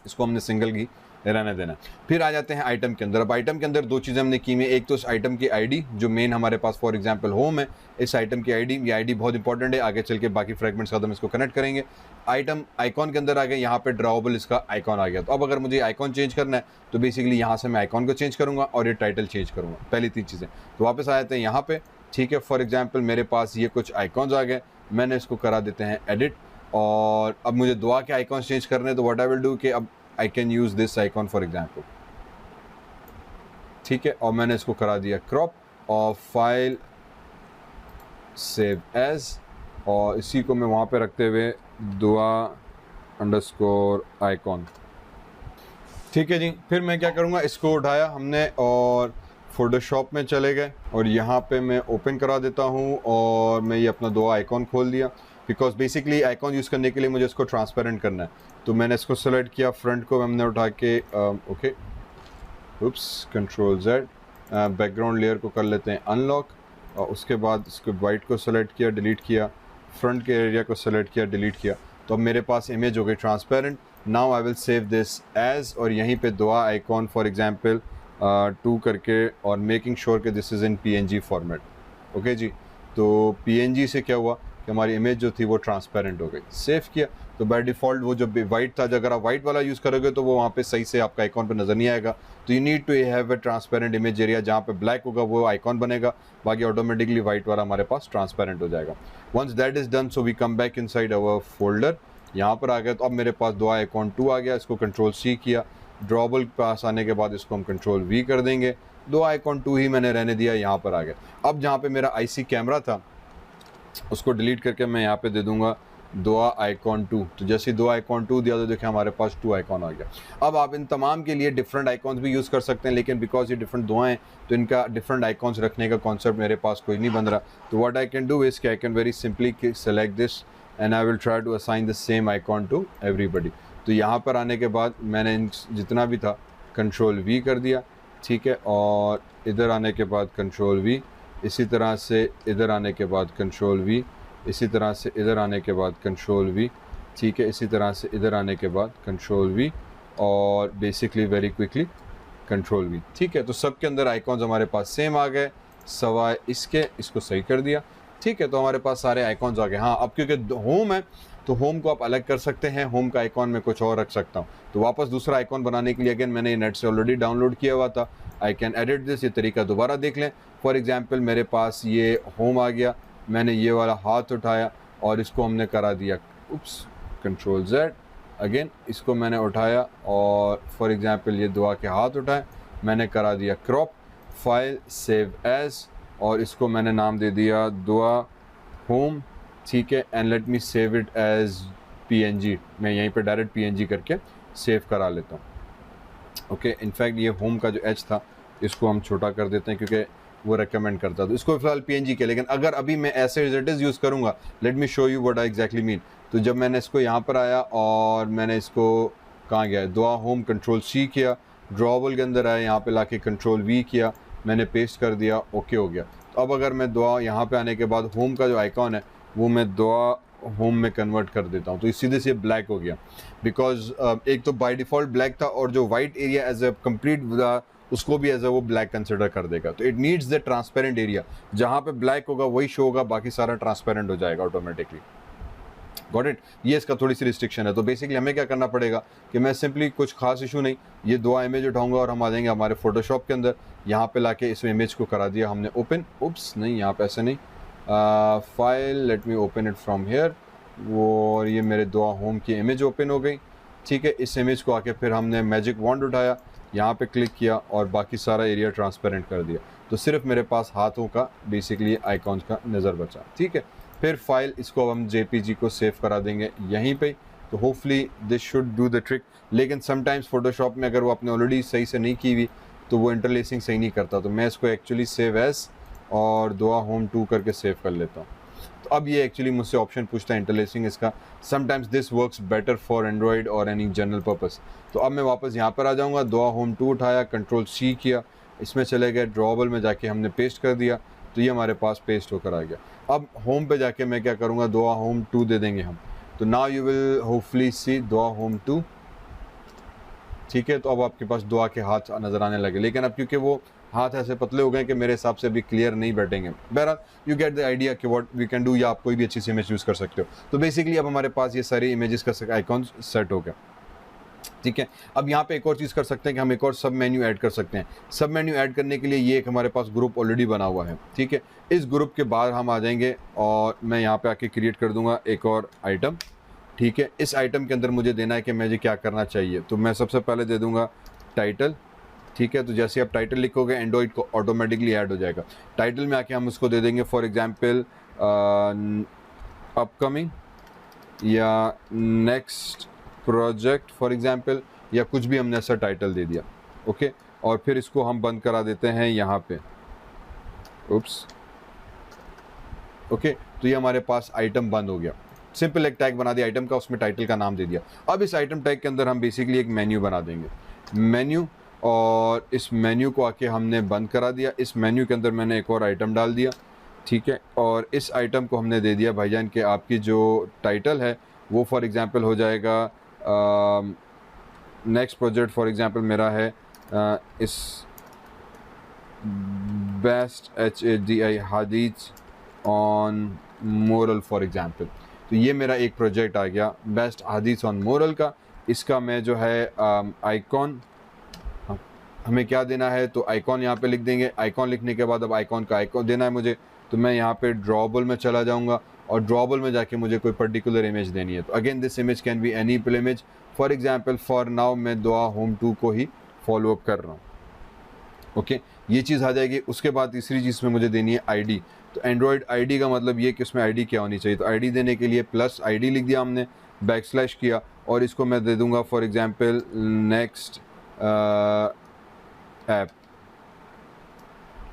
इसको हमने सिंगल की रहने देना। फिर आ जाते हैं आइटम के अंदर। अब आइटम के अंदर 2 चीज़ें हमने की हुई, एक तो इस आइटम की आईडी जो मेन हमारे पास फॉर एग्जांपल होम है, इस आइटम की आईडी, ये आईडी बहुत इंपॉर्टेंट है, आगे चल के बाकी फ्रेगमेंट्स का हम इसको कनेक्ट करेंगे। आइटम आइकॉन के अंदर आ गए, यहाँ पे ड्रॉएबल इसका आइकॉन आ गया। तो अब अगर मुझे आइकॉन चेंज करना है तो बेसिकली यहाँ से मैं आइकॉन को चेंज करूँगा और ये टाइटल चेंज करूँगा, पहली 3 चीज़ें। तो वापस आ जाते हैं यहाँ पे, ठीक है। फॉर एग्जाम्पल मेरे पास ये कुछ आइकॉन्स आ गए, मैंने इसको करा देते हैं एडिट। और अब मुझे दुआ के आइकॉन्स चेंज करने, तो व्हाट आई विल डू कि अब I can use this icon for example, ठीक है। और मैंने इसको करा दिया क्रॉप और फाइल सेव एज, और इसी को मैं वहाँ पे रखते हुए दुआ अंडरस्कोर आइकॉन, ठीक है जी। फिर मैं क्या करूँगा, इसको उठाया हमने और फोटोशॉप में चले गए और यहाँ पे मैं ओपन करा देता हूँ और मैं ये अपना दुआ आइकॉन खोल दिया, बिकॉज बेसिकली आइकॉन यूज़ करने के लिए मुझे इसको ट्रांसपेरेंट करना है। तो मैंने इसको सेलेक्ट किया, फ्रंट को हमने उठा के ओके उप्स, कंट्रोल Z, बैकग्राउंड लेयर को कर लेते हैं अनलॉक, और उसके बाद इसको वाइट को सेलेक्ट किया, डिलीट किया, फ्रंट के एरिया को सेलेक्ट किया, डिलीट किया, तो अब मेरे पास इमेज हो गई transparent. Now I will save this as, और यहीं पे दुआ आइकॉन फॉर एग्जांपल 2 करके, और मेकिंग श्योर कि this is in PNG format. Okay जी, तो PNG से क्या हुआ कि हमारी इमेज जो थी वो ट्रांसपेरेंट हो गई। सेव किया तो बाय डिफ़ॉल्ट वो जो वाइट था, अगर आप वाइट वाला यूज़ करोगे तो वो वहाँ पे सही से आपका आइकॉन पे नज़र नहीं आएगा। तो you need to have a transparent image area, जहाँ पे ब्लैक होगा वो आइकॉन बनेगा, बाकी ऑटोमेटिकली वाइट वाला हमारे पास ट्रांसपेरेंट हो जाएगा। Once that is done, so we come back inside our folder. यहाँ पर आ गया, तो अब मेरे पास दुआ आइकॉन 2 आ गया, इसको कंट्रोल C किया, ड्रॉबल पास आने के बाद इसको हम कंट्रोल V कर देंगे। दुआ आइकॉन 2 ही मैंने रहने दिया, यहाँ पर आ गया। अब जहाँ पे मेरा IC कैमरा था उसको डिलीट करके मैं यहाँ पे दे दूंगा दुआ आइकॉन 2। तो जैसे ही दुआ आइकॉन 2 दिया तो देखिए हमारे पास 2 आइकॉन आ गया। अब आप इन तमाम के लिए डिफरेंट आइकॉन्स भी यूज़ कर सकते हैं, लेकिन बिकॉज ये डिफरेंट दुआ हैं तो इनका डिफरेंट आइकॉन्स रखने का कॉन्सेप्ट मेरे पास कोई नहीं बन रहा। तो what I can do is कि I can very simply select this and I will try to assign the same icon to everybody. तो यहाँ पर आने के बाद मैंने जितना भी था कंट्रोल V कर दिया, ठीक है, और इधर आने के बाद कंट्रोल V, इसी तरह से इधर आने के बाद कंट्रोल V, इसी तरह से इधर आने के बाद कंट्रोल V, ठीक है, इसी तरह से इधर आने के बाद कंट्रोल V, और basically very quickly control V, ठीक है। तो सब के अंदर आइकॉन्स हमारे पास सेम आ गए, सवाए इसके, इसको सही कर दिया, ठीक है। तो हमारे पास सारे आइकॉन्स आ गए। हाँ, अब क्योंकि होम है तो होम को आप अलग कर सकते हैं, होम का आइकॉन मैं कुछ और रख सकता हूँ। तो वापस दूसरा आइकॉन बनाने के लिए अगेन मैंने नेट से ऑलरेडी डाउनलोड किया हुआ था, आई कैन एडिट दिस। ये तरीका दोबारा देख लें। फॉर एग्जांपल मेरे पास ये होम आ गया, मैंने ये वाला हाथ उठाया और इसको हमने करा दिया उप्स, कंट्रोल Z, अगेन इसको मैंने उठाया और फॉर एग्जांपल ये दुआ के हाथ उठाए, मैंने करा दिया क्रॉप, फाइल सेव एज, और इसको मैंने नाम दे दिया दुआ होम, ठीक है, and let me save it as PNG। मैं यहीं पे डायरेक्ट PNG करके सेव करा लेता हूँ। ओके, इनफैक्ट ये होम का जो H था इसको हम छोटा कर देते हैं क्योंकि वो रेकमेंड करता, तो इसको फिलहाल PNG के। लेकिन अगर अभी मैं ऐसे एज इट इज़ यूज़ करूँगा, let me show you what I exactly mean. तो जब मैंने इसको यहाँ पर आया और मैंने इसको कहाँ गया, दुआ होम, कंट्रोल C किया, ड्रॉबल के अंदर आया, यहाँ पे लाके कंट्रोल V किया, मैंने पेस्ट कर दिया, ओके हो गया। तो अब अगर मैं दुआ यहाँ पे आने के बाद होम का जो आइकॉन है वो मैं दुआ होम में कन्वर्ट कर देता हूँ, तो सीधे से ब्लैक हो गया। बिकॉज एक तो बाय डिफ़ॉल्ट ब्लैक था और जो white area as a complete उसको भी एज ए वो ब्लैक कंसिडर कर देगा। तो it needs the transparent area, जहाँ पे ब्लैक होगा वही शो होगा, बाकी सारा ट्रांसपेरेंट हो जाएगा ऑटोमेटिकली। गॉट इट, ये इसका थोड़ी सी रिस्ट्रिक्शन है। तो बेसिकली हमें क्या करना पड़ेगा कि मैं सिंपली कुछ खास इशू नहीं, ये दुआ इमेज उठाऊंगा और हम आ जाएंगे हमारे फोटोशॉप के अंदर, यहाँ पे लाके इस इमेज को करा दिया हमने ओपन, उप्स नहीं, यहाँ पे ऐसे नहीं, file let me open it from here, वो और ये मेरे दुआ होम की इमेज ओपन हो गई, ठीक है। इस इमेज को आके फिर हमने मैजिक वॉन्ड उठाया, यहाँ पे क्लिक किया और बाकी सारा एरिया ट्रांसपेरेंट कर दिया, तो सिर्फ मेरे पास हाथों का बेसिकली आइकॉन्स का नज़र बचा, ठीक है। फिर फाइल इसको हम JPG को सेव करा देंगे यहीं पे, तो hopefully this should do the trick. लेकिन समटाइम्स फोटोशॉप में अगर वो आपने ऑलरेडी सही से नहीं की हुई तो वो इंटरलेसिंग सही नहीं करता, तो मैं इसको एक्चुअली सेव एज और दुआ होम 2 करके सेव कर लेता हूँ। तो अब ये एक्चुअली मुझसे ऑप्शन पूछता है इंटरलेसिंग इसका, sometimes this works better for Android और एनी जनरल पर्पस। तो अब मैं वापस यहाँ पर आ जाऊँगा, दुआ होम 2 उठाया, कंट्रोल C किया, इसमें चले गए, ड्रॉबल में जाके हमने पेस्ट कर दिया, तो ये हमारे पास पेस्ट होकर आ गया। अब होम पे जाके मैं क्या करूँगा, दुआ होम 2 दे देंगे हम, तो नाउ यू विल होपफुली सी दुआ होम 2, ठीक है। तो अब आपके पास दुआ के हाथ नज़र आने लगे, लेकिन अब क्योंकि वो हाथ ऐसे पतले हो गए कि मेरे हिसाब से अभी क्लियर नहीं बैठेंगे। बहरहाल यू गेट द आइडिया कि व्हाट वी कैन डू, या आप कोई भी अच्छी सी इमेज यूज़ कर सकते हो। तो बेसिकली अब हमारे पास ये सारी इमेजेस का आइकॉन सेट हो गया, ठीक है। अब यहाँ पे एक और चीज़ कर सकते हैं कि हम एक और सब मेन्यू ऐड कर सकते हैं। सब मेन्यू ऐड करने के लिए ये एक हमारे पास ग्रुप ऑलरेडी बना हुआ है, ठीक है। इस ग्रुप के बाद हम आ जाएंगे और मैं यहाँ पे आके क्रिएट कर दूंगा एक और आइटम, ठीक है। इस आइटम के अंदर मुझे देना है कि मुझे क्या करना चाहिए, तो मैं सबसे पहले दे दूंगा टाइटल, ठीक है। तो जैसे आप टाइटल लिखोगे एंड्रॉइड को ऑटोमेटिकली ऐड हो जाएगा। टाइटल में आके हम उसको दे देंगे फॉर एग्जांपल अपकमिंग या नेक्स्ट प्रोजेक्ट फॉर एग्जांपल, या कुछ भी हमने ऐसा टाइटल दे दिया, ओके। और फिर इसको हम बंद करा देते हैं यहाँ पे, उप्स, ओके। तो ये हमारे पास आइटम बंद हो गया। सिंपल एक टैग बना दिया आइटम का, उसमें टाइटल का नाम दे दिया। अब इस आइटम टैग के अंदर हम बेसिकली एक मेन्यू बना देंगे। मेन्यू और इस मेन्यू को आके हमने बंद करा दिया। इस मेन्यू के अंदर मैंने एक और आइटम डाल दिया, ठीक है, और इस आइटम को हमने दे दिया भाईजान कि आपकी जो टाइटल है वो फॉर एग्ज़ाम्पल हो जाएगा नेक्स्ट प्रोजेक्ट फॉर एग्ज़ाम्पल मेरा है इस बेस्ट HADI हदीस ऑन मोरल फॉर एग्ज़ाम्पल। तो ये मेरा एक प्रोजेक्ट आ गया बेस्ट हदीस ऑन मोरल का। इसका मैं जो है आइकॉन, हमें क्या देना है तो आइकॉन यहाँ पे लिख देंगे। आइकॉन लिखने के बाद अब आइकॉन का आइकॉन देना है मुझे, तो मैं यहाँ पे ड्रॉबल में चला जाऊँगा और ड्रॉबल में जाके मुझे कोई पर्टिकुलर इमेज देनी है। तो again this image can be any image. For example for now मैं दुआ होम 2 को ही फॉलो अप कर रहा हूँ। ओके, ये चीज़ आ जाएगी। उसके बाद तीसरी चीज़ में मुझे देनी है आईडी। तो एंड्रॉयड आईडी का मतलब ये कि उसमें आईडी क्या होनी चाहिए। तो आईडी देने के लिए प्लस आईडी लिख दिया हमने, बैकस्लैश किया और इसको मैं दे दूँगा फॉर एग्जांपल नेक्स्ट ऐप,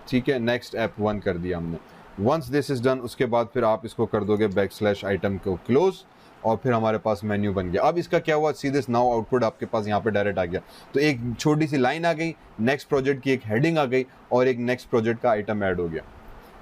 ठीक है, नेक्स्ट ऐप 1 कर दिया हमने। वंस दिस इज डन उसके बाद फिर आप इसको कर दोगे बैकस्लैश आइटम को क्लोज और फिर हमारे पास मेन्यू बन गया। अब इसका क्या हुआ, सीधे नाउ आउटपुट आपके पास यहाँ पे डायरेक्ट आ गया। तो एक छोटी सी लाइन आ गई, नेक्स्ट प्रोजेक्ट की एक हेडिंग आ गई और एक नेक्स्ट प्रोजेक्ट का आइटम ऐड हो गया,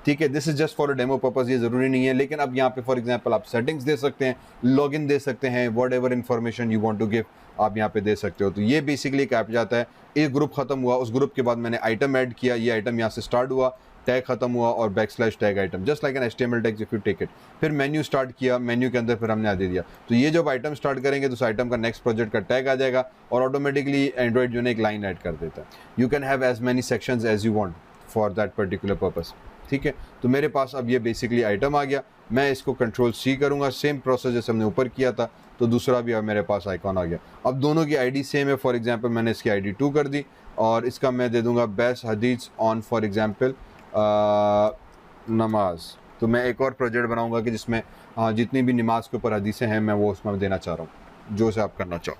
ठीक है। This is just for a demo purpose, ये ज़रूरी नहीं है। लेकिन अब यहाँ पे फॉर एग्जांपल आप सेटिंग्स दे सकते हैं, लॉगिन दे सकते हैं, whatever information you want to give आप यहाँ पे दे सकते हो। तो ये बेसिकली एक ऐप जाता है, एक ग्रुप खत्म हुआ, उस ग्रुप के बाद मैंने आइटम ऐड किया, ये आइटम यहाँ से स्टार्ट हुआ, टैग खत्म हुआ और backslash tag item, just like an HTML tag if you take it. फिर मेन्यू स्टार्ट किया, मेन्यू के अंदर फिर हमने दे दिया। तो ये जब आइटम स्टार्ट करेंगे तो उस आइटम का नेक्स्ट प्रोजेक्ट का टैग आ जाएगा और ऑटोमेटिकली एंड्रॉइड जो है एक लाइन ऐड कर देता है। You can have as many sections as you want for that particular purpose, ठीक है। तो मेरे पास अब ये बेसिकली आइटम आ गया। मैं इसको Ctrl+C करूँगा, सेम प्रोसेस जैसे हमने ऊपर किया था। तो दूसरा भी अब मेरे पास आइकॉन आ गया। अब दोनों की आईडी सेम है। फॉर एग्जांपल मैंने इसकी आईडी 2 कर दी और इसका मैं दे दूंगा बेस्ट हदीस ऑन फॉर एग्जांपल नमाज। तो मैं एक और प्रोजेक्ट बनाऊंगा कि जिसमें जितनी भी नमाज के ऊपर हदीसें हैं मैं वो उसमें देना चाह रहा हूँ, जो से आप करना चाहो,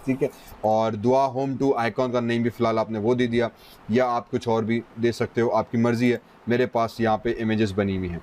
ठीक है। और दुआ होम 2 आइकॉन का नेम भी फ़िलहाल आपने वो दे दिया, या आप कुछ और भी दे सकते हो, आपकी मर्ज़ी है। मेरे पास यहाँ पे इमेजेस बनी हुई हैं,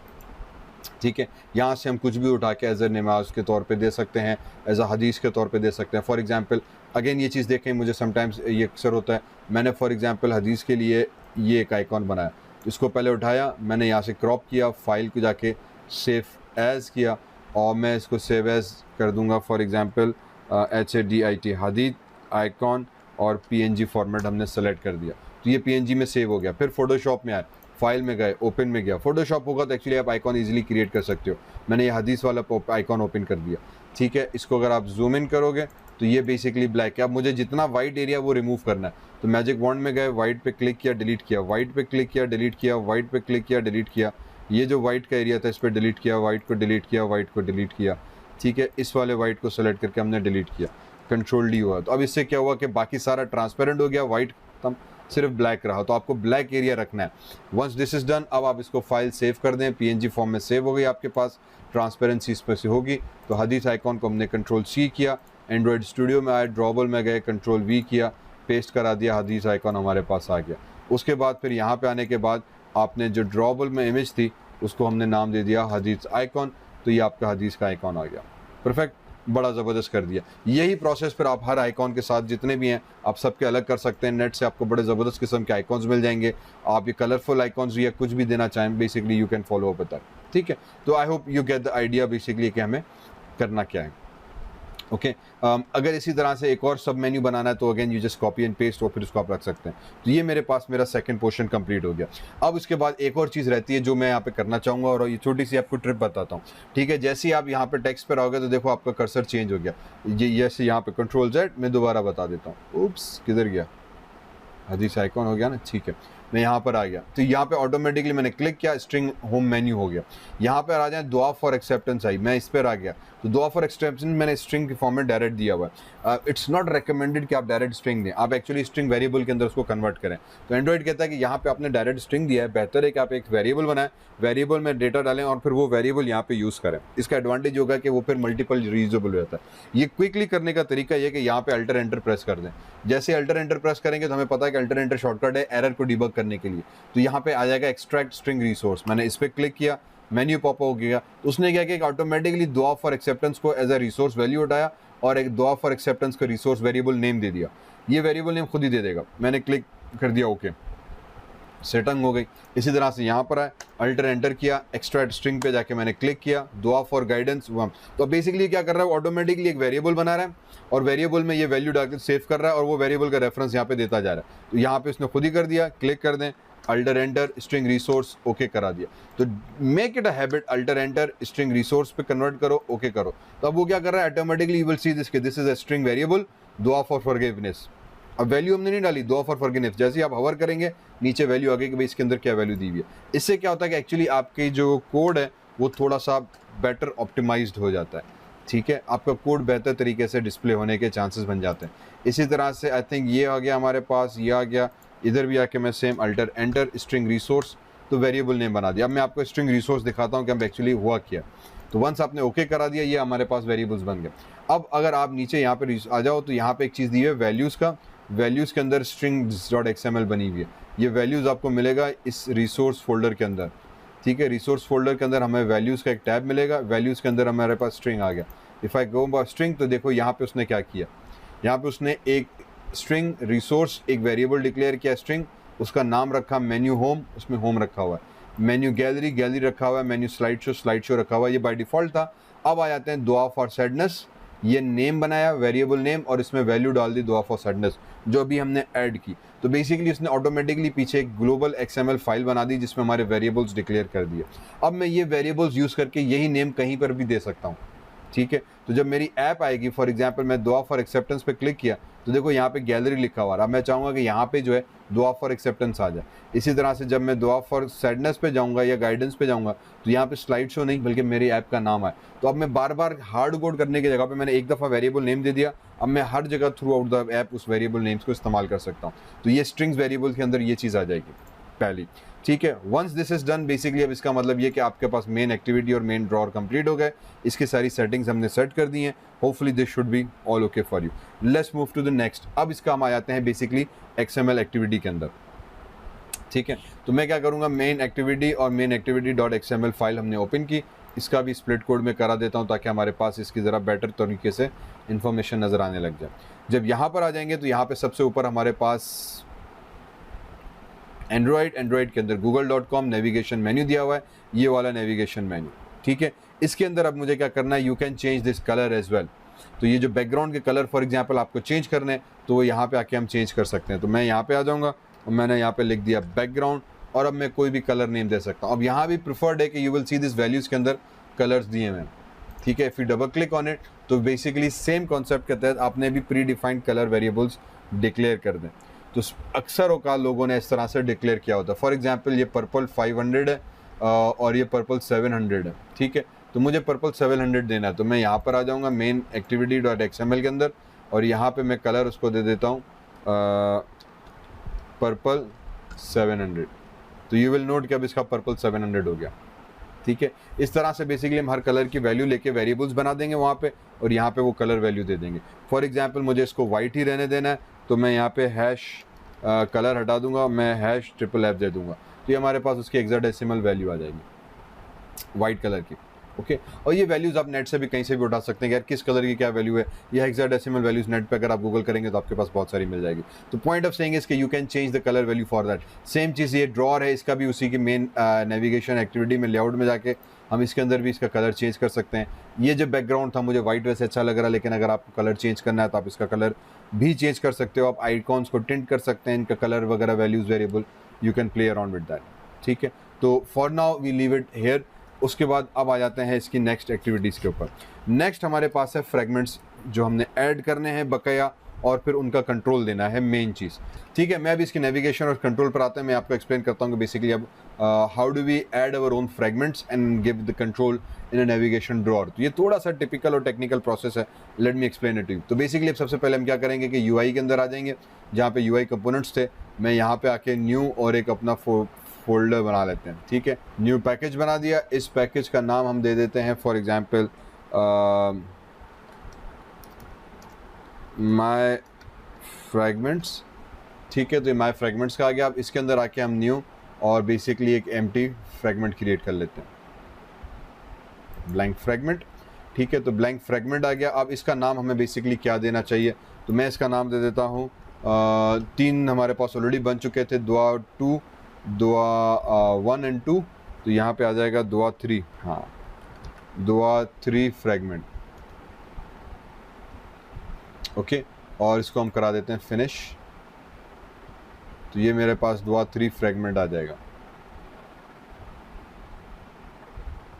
ठीक है। यहाँ से हम कुछ भी उठा के एज ए नमाज के तौर पे दे सकते हैं, एज अ हदीस के तौर पे दे सकते हैं। फॉर एग्जांपल अगेन ये चीज़ देखें, मुझे समटाइम्स ये अक्सर होता है, मैंने फॉर एग्जांपल हदीस के लिए ये एक आइकॉन बनाया, इसको पहले उठाया, मैंने यहाँ से क्रॉप किया, फाइल को जाके सेव एज़ किया और मैं इसको सेव एज़ कर दूँगा फॉर एग्जांपल HADIT हदीस आइकॉन और PNG फॉर्मेट हमने सेलेक्ट कर दिया। तो ये PNG में सेव हो गया। फिर फोटोशॉप में आए, फाइल में गए, ओपन में गया। फोटोशॉप होगा तो एक्चुअली आप आइकॉन इजीली क्रिएट कर सकते हो। मैंने ये हदीस वाला आइकॉन ओपन कर दिया, ठीक है। इसको अगर आप जूम इन करोगे तो ये बेसिकली ब्लैक है। अब मुझे जितना वाइट एरिया वो रिमूव करना है, तो मैजिक वॉन्ड में गए, वाइट पे क्लिक किया, डिलीट किया, वाइट पे क्लिक किया, डिलीट किया, वाइट पे क्लिक किया, डिलीट किया। ये जो वाइट का एरिया था इस पर डिलीट किया, वाइट को डिलीट किया, वाइट को डिलीट किया, ठीक है। इस वाले वाइट को सेलेक्ट करके हमने डिलीट किया, Ctrl+D हुआ। तो अब इससे क्या हुआ कि बाकी सारा ट्रांसपेरेंट हो गया, वाइट खत्म, सिर्फ ब्लैक रहा। तो आपको ब्लैक एरिया रखना है। वंस दिस इज डन, अब आप इसको फाइल सेव कर दें, PNG फॉर्म में सेव हो गई आपके पास, ट्रांसपेरेंसी इस पर से होगी। तो हदीस आइकॉन को हमने Ctrl+C किया, एंड्रॉयड स्टूडियो में आए, ड्रॉबल में गए, Ctrl+V किया, पेस्ट करा दिया, हदीस आइकॉन हमारे पास आ गया। उसके बाद फिर यहाँ पे आने के बाद आपने जो ड्रॉबल में इमेज थी उसको हमने नाम दे दिया हदीस आइकॉन। तो ये आपका हदीस का आइकॉन आ गया, परफेक्ट, बड़ा ज़बरदस्त कर दिया। यही प्रोसेस फिर आप हर आइकॉन के साथ जितने भी हैं आप सबके अलग कर सकते हैं। नेट से आपको बड़े ज़बरदस्त किस्म के आइकॉन्स मिल जाएंगे। आप ये कलरफुल आइकॉन्स या कुछ भी देना चाहें, basically you can follow up with that, ठीक है। तो I hope you get the idea basically कि हमें करना क्या है। ओके अगर इसी तरह से एक और सब मेन्यू बनाना है तो again you just copy and paste और फिर उसको आप रख सकते हैं। तो ये मेरे पास मेरा सेकंड पोर्शन कंप्लीट हो गया। अब उसके बाद एक और चीज़ रहती है जो मैं यहाँ पे करना चाहूँगा और ये छोटी सी आपको ट्रिप बताता हूँ, ठीक है। जैसे ही आप यहाँ पे टेक्स्ट पर आओगे तो देखो आपका कर्सर चेंज हो गया। ये जैसे यहाँ पे Ctrl+Z, मैं दोबारा बता देता हूँ। उप्स, किधर गया, हदीस आइकॉन हो गया ना, ठीक है। मैं यहाँ पर आ गया तो यहाँ पे ऑटोमेटिकली मैंने क्लिक किया, स्ट्रिंग होम मेन्यू हो गया। यहाँ पर आ जाए दुआ फॉर एक्सेप्टेंस आई, मैं इस पर आ गया तो दुआ फॉर एक्सेप्टेंस मैंने स्ट्रिंग के फॉर्म में डायरेक्ट दिया हुआ है। इट्स नॉट रिकमेंडेड कि आप डायरेक्ट स्ट्रिंग दें, आप एक्चुअली स्ट्रिंग वेरिएबल के अंदर उसको कन्वर्ट करें। तो एंड्रॉइड कहता है कि यहाँ पे आपने डायरेक्ट स्ट्रिंग दिया है, बेहतर है कि आप एक वेरिएबल बनाएं, वेरिएबल में डेटा डालें और फिर वो वेरिएबल यहाँ पे यूज़ करें। इसका एडवांटेज होगा कि वो फिर मल्टीपल रीयूजेबल हो जाता है। ये क्विकली करने का तरीका ये कि यहाँ पे अल्टर एंटर प्रेस कर दें। जैसे अल्टर एंटर प्रेस करेंगे तो हमें पता है कि अल्टर एंटर शॉर्टकट है एरर को डिबग करने के लिए। तो यहाँ पे आ जाएगा एक्सट्रैक्ट स्ट्रिंग रिसोर्स, मैंने इस पर क्लिक किया, मेन्यू पॉप हो गया। तो उसने क्या किया, ऑटोमेटिकली दुआ फॉर एक्सेप्टेंस को एज अ रिसोर्स वैल्यू उठाया और एक दुआ फॉर एक्सेप्टेंस का रिसोर्स वेरिएबल नेम दे दिया। ये वेरिएबल नेम खुद ही दे देगा। मैंने क्लिक कर दिया ओके, सेटिंग हो गई। इसी तरह से यहाँ पर आए, अल्टर एंटर किया, एक्स्ट्रैक्ट स्ट्रिंग पे जाके मैंने क्लिक किया, दुआ फॉर गाइडेंस 1। तो बेसिकली क्या कर रहा है, ऑटोमेटिकली एक वेरिएबल बना रहा है और वेरिएबल में ये वैल्यू डाल के सेव कर रहा है और वो वेरिएबल का रेफरेंस यहाँ पे देता जा रहा है। तो यहाँ पे उसने खुद ही कर दिया, क्लिक कर दें, alter enter string resource okay करा दिया। तो make it a habit, alter enter string resource पे कन्वर्ट करो, ओके करो। तो अब वो क्या कर रहा है, automatically you will see this this is a string variable दुआ फॉर फॉरगिवनेस। अब वैल्यू हमने नहीं डाली, दुआ फॉर फॉरगिवनेस, जैसे ही आप हवर करेंगे नीचे वैल्यू आ गई कि भाई इसके अंदर क्या वैल्यू दी हुई है। इससे क्या होता है कि एक्चुअली आपकी जो कोड है वो थोड़ा सा बेटर ऑप्टिमाइज्ड हो जाता है, ठीक है, आपका कोड बेहतर तरीके से डिस्प्ले होने के चांसेस बन जाते हैं। इसी तरह से आई थिंक ये आ गया हमारे पास, ये आ गया, इधर भी आके मैं same alter enter string resource, तो वेरिएबल नेम बना दिया। अब मैं आपको स्ट्रिंग रिसोर्स दिखाता हूँ कि हम एक्चुअली हुआ क्या। तो वंस आपने ओके करा दिया, ये हमारे पास वेरिएबल्स बन गए। अब अगर आप नीचे यहाँ पे आ जाओ तो यहाँ पे एक चीज़ दी है वैल्यूज़ का, वैल्यूज़ के अंदर strings.xml बनी हुई है। ये वैल्यूज़ आपको मिलेगा इस रिसोर्स फोल्डर के अंदर, ठीक है। रिसोर्स फोल्डर के अंदर हमें वैल्यूज़ का एक टैब मिलेगा, वैल्यूज़ के अंदर हमारे पास स्ट्रिंग आ गया। इफ़ आई गो स्ट्रिंग, तो देखो यहाँ पे उसने क्या किया, यहाँ पे उसने एक स्ट्रिंग रिसोर्स, एक वेरिएबल डिक्लेयर किया स्ट्रिंग, उसका नाम रखा मेन्यू होम, उसमें होम रखा हुआ है, मेन्यू गैलरी, गैलरी रखा हुआ है, मेन्यू स्लाइड शो रखा हुआ है, ये बाय डिफ़ॉल्ट था। अब आ जाते हैं दुआ फॉर सैडनेस, ये नेम बनाया, वेरिएबल नेम, और इसमें वैल्यू डाल दी दुआ फॉर सैडनेस जो अभी हमने ऐड की। तो बेसिकली उसने ऑटोमेटिकली पीछे एक ग्लोबल XML फाइल बना दी जिसमें हमारे वेरिएबल्स डिक्लेयर कर दिए। अब मैं ये वेरिएबल्स यूज़ करके यही नेम कहीं पर भी दे सकता हूँ, ठीक है। तो जब मेरी ऐप आएगी, फॉर एग्जांपल मैं दुआ फॉर एक्सेप्टेंस पे क्लिक किया तो देखो यहाँ पे गैलरी लिखा हुआ है। अब मैं चाहूँगा कि यहाँ पे जो है दुआ फॉर एक्सेप्टेंस आ जाए। इसी तरह से जब मैं दुआ फॉर सैडनेस पे जाऊँगा या गाइडेंस पे जाऊँगा तो यहाँ पे स्लाइड शो नहीं बल्कि मेरी ऐप का नाम आए। तो अब मैं बार बार हार्ड कोड करने की जगह पे मैंने एक दफ़ा वेरिएबल नेम दे दिया, अब मैं हर जगह थ्रू आउट द ऐप उस वेरिएबल नेम्स को इस्तेमाल कर सकता हूँ। तो ये स्ट्रिंग्स वेरिएबल के अंदर ये चीज़ आ जाएगी पहली, ठीक है। Once this is done, basically अब इसका मतलब ये कि आपके पास मेन एक्टिविटी और मेन ड्रॉअर कंप्लीट हो गए। इसकी सारी सेटिंग्स हमने सेट कर दी हैं। Hopefully this should be all okay for you. Let's move to the next. अब इसका हम आ जाते हैं बेसिकली XML एक्टिविटी के अंदर, ठीक है। तो मैं क्या करूँगा, मेन एक्टिविटी और main activity dot XML file हमने ओपन की, इसका भी स्प्लिट कोड में करा देता हूँ ताकि हमारे पास इसकी ज़रा बेटर तरीके से इन्फॉर्मेशन नज़र आने लग जाए। जब यहाँ पर आ जाएंगे तो यहाँ पर सबसे ऊपर हमारे पास एंड्रॉयड के अंदर google.com नेविगेशन मेन्यू दिया हुआ है, ये वाला नेविगेशन मेन्यू, ठीक है। इसके अंदर अब मुझे क्या करना है, you can change this colour as well. तो ये जो बैकग्राउंड के कलर फॉर एग्जांपल आपको चेंज करने हैं तो वो यहाँ पे आके हम चेंज कर सकते हैं। तो मैं यहाँ पे आ जाऊँगा और मैंने यहाँ पे लिख दिया बैकग्राउंड और अब मैं कोई भी कलर नेम दे सकता हूँ। अब यहाँ भी प्रिफर्ड है कि you will see this values के अंदर कलर्स दिए हुए हैं, ठीक है। If U double click on it तो बेसिकली सेम कॉन्सेप्ट के तहत आपने भी pre defined colour variables declare कर दें। तो अक्सर औकात लोगों ने इस तरह से डिक्लेयर किया होता है। फॉर एग्जांपल ये पर्पल 500 है और ये पर्पल 700 है, ठीक है। तो मुझे पर्पल 700 देना है, तो मैं यहाँ पर आ जाऊँगा मेन एक्टिविटी डॉट XML के अंदर और यहाँ पे मैं कलर उसको दे देता हूँ पर्पल 700। तो यू विल नोट कि अब इसका पर्पल 700 हो गया, ठीक है। इस तरह से बेसिकली हम हर कलर की वैल्यू लेके वेरिएबल्स बना देंगे वहाँ पे और यहाँ पे वो कलर वैल्यू दे देंगे। फॉर एग्जांपल मुझे इसको वाइट ही रहने देना है तो मैं यहाँ पे हैश कलर हटा दूंगा, मैं हैश FFF दे दूंगा, तो ये हमारे पास उसकी हेक्साडेसिमल वैल्यू आ जाएगी वाइट कलर की, ओके। और ये वैल्यूज़ आप नेट से भी कहीं से भी उठा सकते हैं कि यार किस कलर की क्या वैल्यू है। ये हेक्साडेसिमल वैल्यूज़ नेट पे अगर आप गूगल करेंगे तो आपके पास बहुत सारी मिल जाएगी। तो पॉइंट ऑफ सेइंग इज कि you can change the colour value for that. Same चीज़ ये ड्रॉअर है, इसका भी उसी की मेन नेविगेशन एक्टिविटी में लेआउट में जाके हम इसके अंदर भी इसका कलर चेंज कर सकते हैं। ये जो बैकग्राउंड था मुझे वाइट वैसे अच्छा लग रहा है, लेकिन अगर आपको कलर चेंज करना है तो आप इसका कलर भी चेंज कर सकते हो। आप आइकॉन्स को टिंट कर सकते हैं, इनका कलर वगैरह values variable you can play around with that, ठीक है। तो for now we leave it here. उसके बाद अब आ जाते हैं इसकी नेक्स्ट एक्टिविटीज़ के ऊपर। नेक्स्ट हमारे पास है फ्रेगमेंट्स जो हमने ऐड करने हैं बकाया और फिर उनका कंट्रोल देना है मेन चीज़, ठीक है। मैं अभी इसकी नेविगेशन और कंट्रोल पर आता है, मैं आपको एक्सप्लेन करता हूँ कि बेसिकली अब how do we add our own fragments and give the control in a navigation drawer. तो ये थोड़ा सा टिपिकल और टेक्निकल प्रोसेस है, let me explain it you. तो बेसिकली अब सबसे पहले हम क्या करेंगे कि UI के अंदर आ जाएंगे, जहाँ पे UI कंपोनेंट्स थे। मैं यहाँ पे आके न्यू और एक अपना फोल्डर बना लेते हैं, ठीक है। न्यू पैकेज बना दिया, इस पैकेज का नाम हम दे देते हैं फॉर एग्जांपल माय फ्रैगमेंट्स, ठीक है। तो माय फ्रैगमेंट्स का आ गया। अब इसके अंदर आके हम न्यू और बेसिकली एक एम्प्टी फ्रैगमेंट क्रिएट कर लेते हैं, ब्लैंक फ्रेगमेंट। ठीक है, तो ब्लैंक फ्रेगमेंट आ गया। अब इसका नाम हमें बेसिकली क्या देना चाहिए, तो मैं इसका नाम दे देता हूँ, 3 हमारे पास ऑलरेडी बन चुके थे, दुआ 2, दुआ 1 एंड 2, तो यहाँ पे आ जाएगा दुआ 3। हाँ, दुआ 3 फ्रेगमेंट। ओके, और इसको हम करा देते हैं फिनिश। तो ये मेरे पास दुआ 3 फ्रेगमेंट आ जाएगा।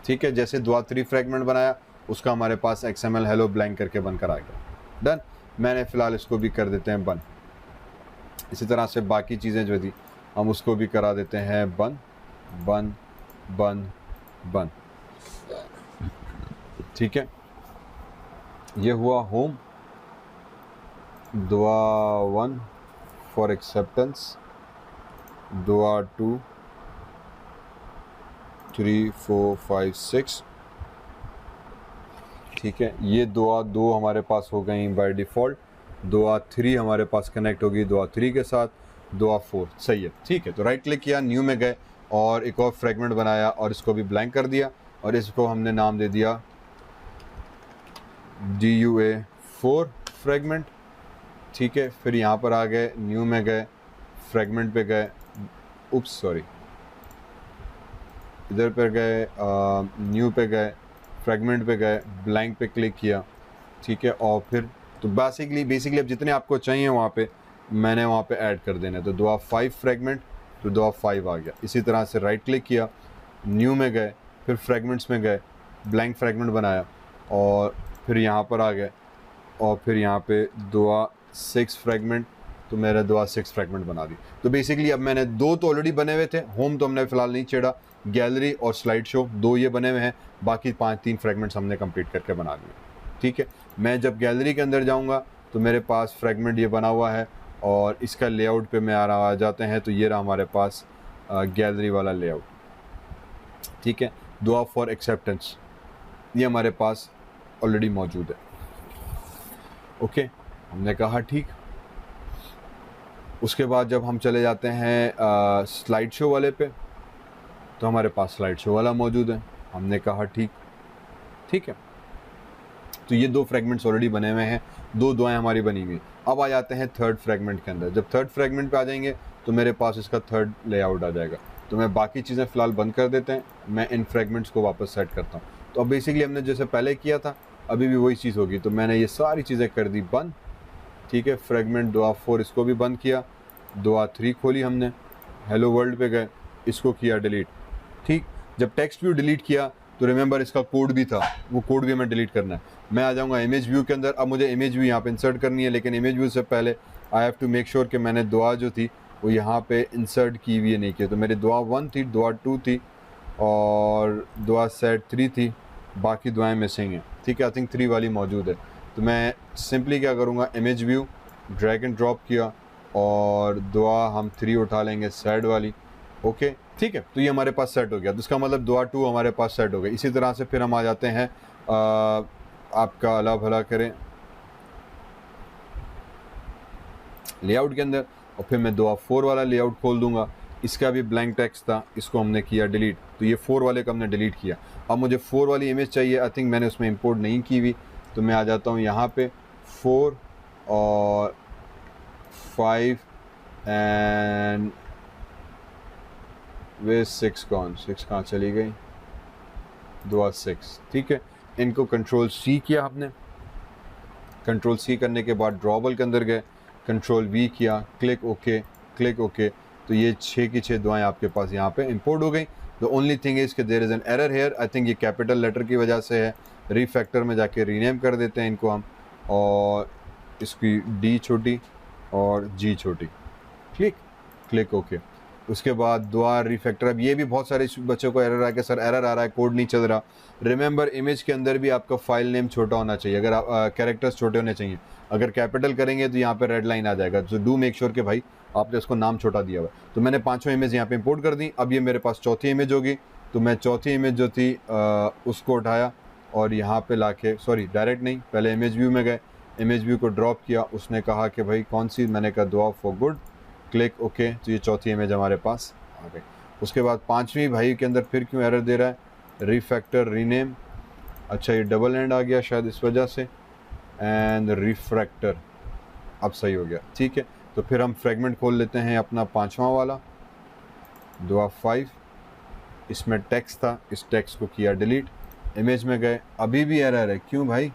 ठीक है, जैसे दुआ 3 फ्रेगमेंट बनाया, उसका हमारे पास XML हेलो ब्लैंक करके बनकर आ गया। डन। मैंने फ़िलहाल इसको भी कर देते हैं बन। इसी तरह से बाकी चीज़ें जो थी हम उसको भी करा देते हैं बन बन बन बन। ठीक है, ये हुआ होम, दुआ 1 फॉर एक्सेप्टेंस, दुआ 2 3 4 5 6। ठीक है, ये दुआ 2 हमारे पास हो गई बाय डिफ़ॉल्ट, दुआ 3 हमारे पास कनेक्ट होगी दुआ 3 के साथ, दुआ 4। सही है। ठीक है, तो राइट क्लिक किया, न्यू में गए और एक और फ्रेगमेंट बनाया और इसको भी ब्लैंक कर दिया और इसको हमने नाम दे दिया DUA 4 फ्रेगमेंट। ठीक है, फिर यहाँ पर आ गए, न्यू में गए, फ्रेगमेंट पे गए, उप्स सॉरी, इधर पे गए, न्यू पे गए, फ्रेगमेंट पे गए, ब्लैंक पे क्लिक किया। ठीक है, और फिर तो बेसिकली अब जितने आपको चाहिए वहाँ पे मैंने वहाँ पे ऐड कर देना है। तो दुआ 5 फ्रेगमेंट, तो दुआ 5 आ गया। इसी तरह से राइट क्लिक किया, न्यू में गए, फिर फ्रेगमेंट्स में गए, ब्लैंक फ्रेगमेंट बनाया और फिर यहाँ पर आ गए और फिर यहाँ पे दुआ 6 फ्रेगमेंट, तो मेरा दुआ 6 फ्रेगमेंट बना दी। तो बेसिकली अब मैंने 2 तो ऑलरेडी बने हुए थे, होम तो हमने फ़िलहाल नहीं छेड़ा, गैलरी और स्लाइड शो 2 ये बने हुए हैं, बाकी 3 फ्रेगमेंट्स हमने कंप्लीट करके बना लिए। ठीक है, मैं जब गैलरी के अंदर जाऊंगा तो मेरे पास फ्रेगमेंट ये बना हुआ है और इसका लेआउट पे मैं आ जाते हैं, तो ये रहा हमारे पास गैलरी वाला लेआउट। ठीक है, दुआ फॉर एक्सेप्टेंस ये हमारे पास ऑलरेडी मौजूद है। ओके, हमने कहा ठीक। उसके बाद जब हम चले जाते हैं स्लाइड शो वाले पे, तो हमारे पास स्लाइड शो वाला मौजूद है। हमने कहा ठीक। ठीक है, तो ये 2 फ्रेगमेंट्स ऑलरेडी बने हुए हैं, 2 दुआएं हमारी बनी हुई। अब आ जाते हैं थर्ड फ्रेगमेंट के अंदर। जब थर्ड फ्रेगमेंट पे आ जाएंगे तो मेरे पास इसका थर्ड लेआउट आ जाएगा। तो मैं बाकी चीज़ें फ़िलहाल बंद कर देते हैं, मैं इन फ्रेगमेंट्स को वापस सेट करता हूँ। तो अब बेसिकली हमने जैसे पहले किया था अभी भी वही चीज़ होगी। तो मैंने ये सारी चीज़ें कर दी बंद। ठीक है, फ्रेगमेंट दुआ 4 इसको भी बंद किया, दुआ 3 खोली हमने, हेलो वर्ल्ड पे गए, इसको किया डिलीट। ठीक, जब टेक्स्ट व्यू डिलीट किया तो रिमेंबर इसका कोड भी था, वो कोड भी हमें डिलीट करना है। मैं आ जाऊँगा इमेज व्यू के अंदर। अब मुझे इमेज व्यू यहाँ पे इंसर्ट करनी है, लेकिन इमेज व्यू से पहले I have to make sure कि मैंने दुआ जो थी वो यहाँ पे इंसर्ट की हुई नहीं की। तो मेरी दुआ 1 थी, दुआ 2 थी और दुआ सेट 3 थी, बाकी दुआएं मिसिंग हैं। ठीक है, आई थिंक 3 वाली मौजूद है। तो मैं सिंपली क्या करूँगा, image view drag and drop किया और दुआ हम 3 उठा लेंगे सेट वाली। ओके, ठीक है, तो ये हमारे पास सेट हो गया। तो इसका मतलब दुआ 2 हमारे पास सेट हो गई। इसी तरह से फिर हम आ जाते हैं, आपका अल्लाह भला करें, लेआउट के अंदर, और फिर मैं दुआ 4 वाला लेआउट खोल दूंगा। इसका भी ब्लैंक टेक्स्ट था, इसको हमने किया डिलीट। तो ये 4 वाले को हमने डिलीट किया। अब मुझे 4 वाली इमेज चाहिए, आई थिंक मैंने उसमें इंपोर्ट नहीं की हुई। तो मैं आ जाता हूँ यहाँ पे 4 और 5 एंड वे 6 कौन 6 कहाँ चली गई, दुआ 6। ठीक है, इनको कंट्रोल C किया आपने। कंट्रोल C करने के बाद ड्रॉबल के अंदर गए, कंट्रोल V किया, क्लिक ओके, क्लिक ओके। तो ये 6 की 6 दुआएं आपके पास यहाँ पे इंपोर्ट हो गई। द ओनली थिंग इज़ कि there is an error here. I think ये कैपिटल लेटर की वजह से है। रीफैक्टर में जाके रीनेम कर देते हैं इनको हम, और इसकी D छोटी और G छोटी। Click click okay. उसके बाद दुआ रिफैक्टर। अब ये भी बहुत सारे बच्चों को एरर आ कि सर एरर आ रहा है, कोड नहीं चल रहा। रिमेंबर, इमेज के अंदर भी आपका फाइल नेम छोटा होना चाहिए, अगर आप कैरेक्टर्स छोटे होने चाहिए। अगर कैपिटल करेंगे तो यहाँ पे रेड लाइन आ जाएगा। तो डू मेक श्योर कि भाई आपने उसको नाम छोटा दिया हुआ। तो मैंने 5 इमेज यहाँ पे इंपोर्ट कर दी। अब ये मेरे पास चौथी इमेज होगी। तो मैं चौथी इमेज जो थी उसको उठाया और यहाँ पे ला के, सॉरी डायरेक्ट नहीं, पहले इमेज व्यू में गए, इमेज व्यू को ड्रॉप किया। उसने कहा कि भाई कौन सी, मैंने कहा दुआ फॉर गुड, क्लिक ओके। तो ये चौथी इमेज हमारे पास आ गई। उसके बाद 5वीं भाई के अंदर फिर क्यों एरर दे रहा है, रीफैक्टर रीनेम, अच्छा ये डबल एंड आ गया शायद इस वजह से, एंड रिफ्रैक्टर अब सही हो गया, ठीक है। तो फिर हम फ्रेगमेंट खोल लेते हैं अपना 5वां वाला, दुआ 5, इसमें टेक्स्ट था, इस टेक्स्ट को किया डिलीट, इमेज में गए, अभी भी एरर है, क्यों भाई?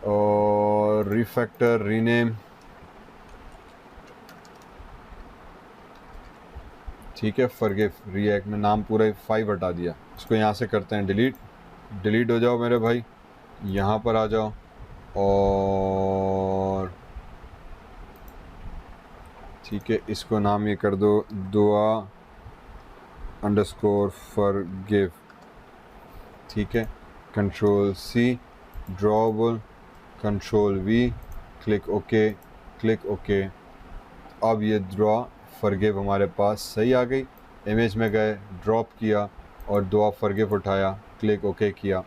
और रिफैक्टर रीनेम, ठीक है, फॉरगिव रिएक्ट में नाम पूरा 5 हटा दिया, इसको यहाँ से करते हैं डिलीट, डिलीट हो जाओ मेरे भाई, यहाँ पर आ जाओ और ठीक है इसको नाम ये कर दो दुआ अंडरस्कोर फॉरगिव, ठीक है, control C, drawable, control V, click okay, click okay. अब ये ड्रॉ फॉरगिव हमारे पास सही आ गई, इमेज में गए, ड्रॉप किया और दुआ फॉरगिव उठाया, क्लिक ओके किया,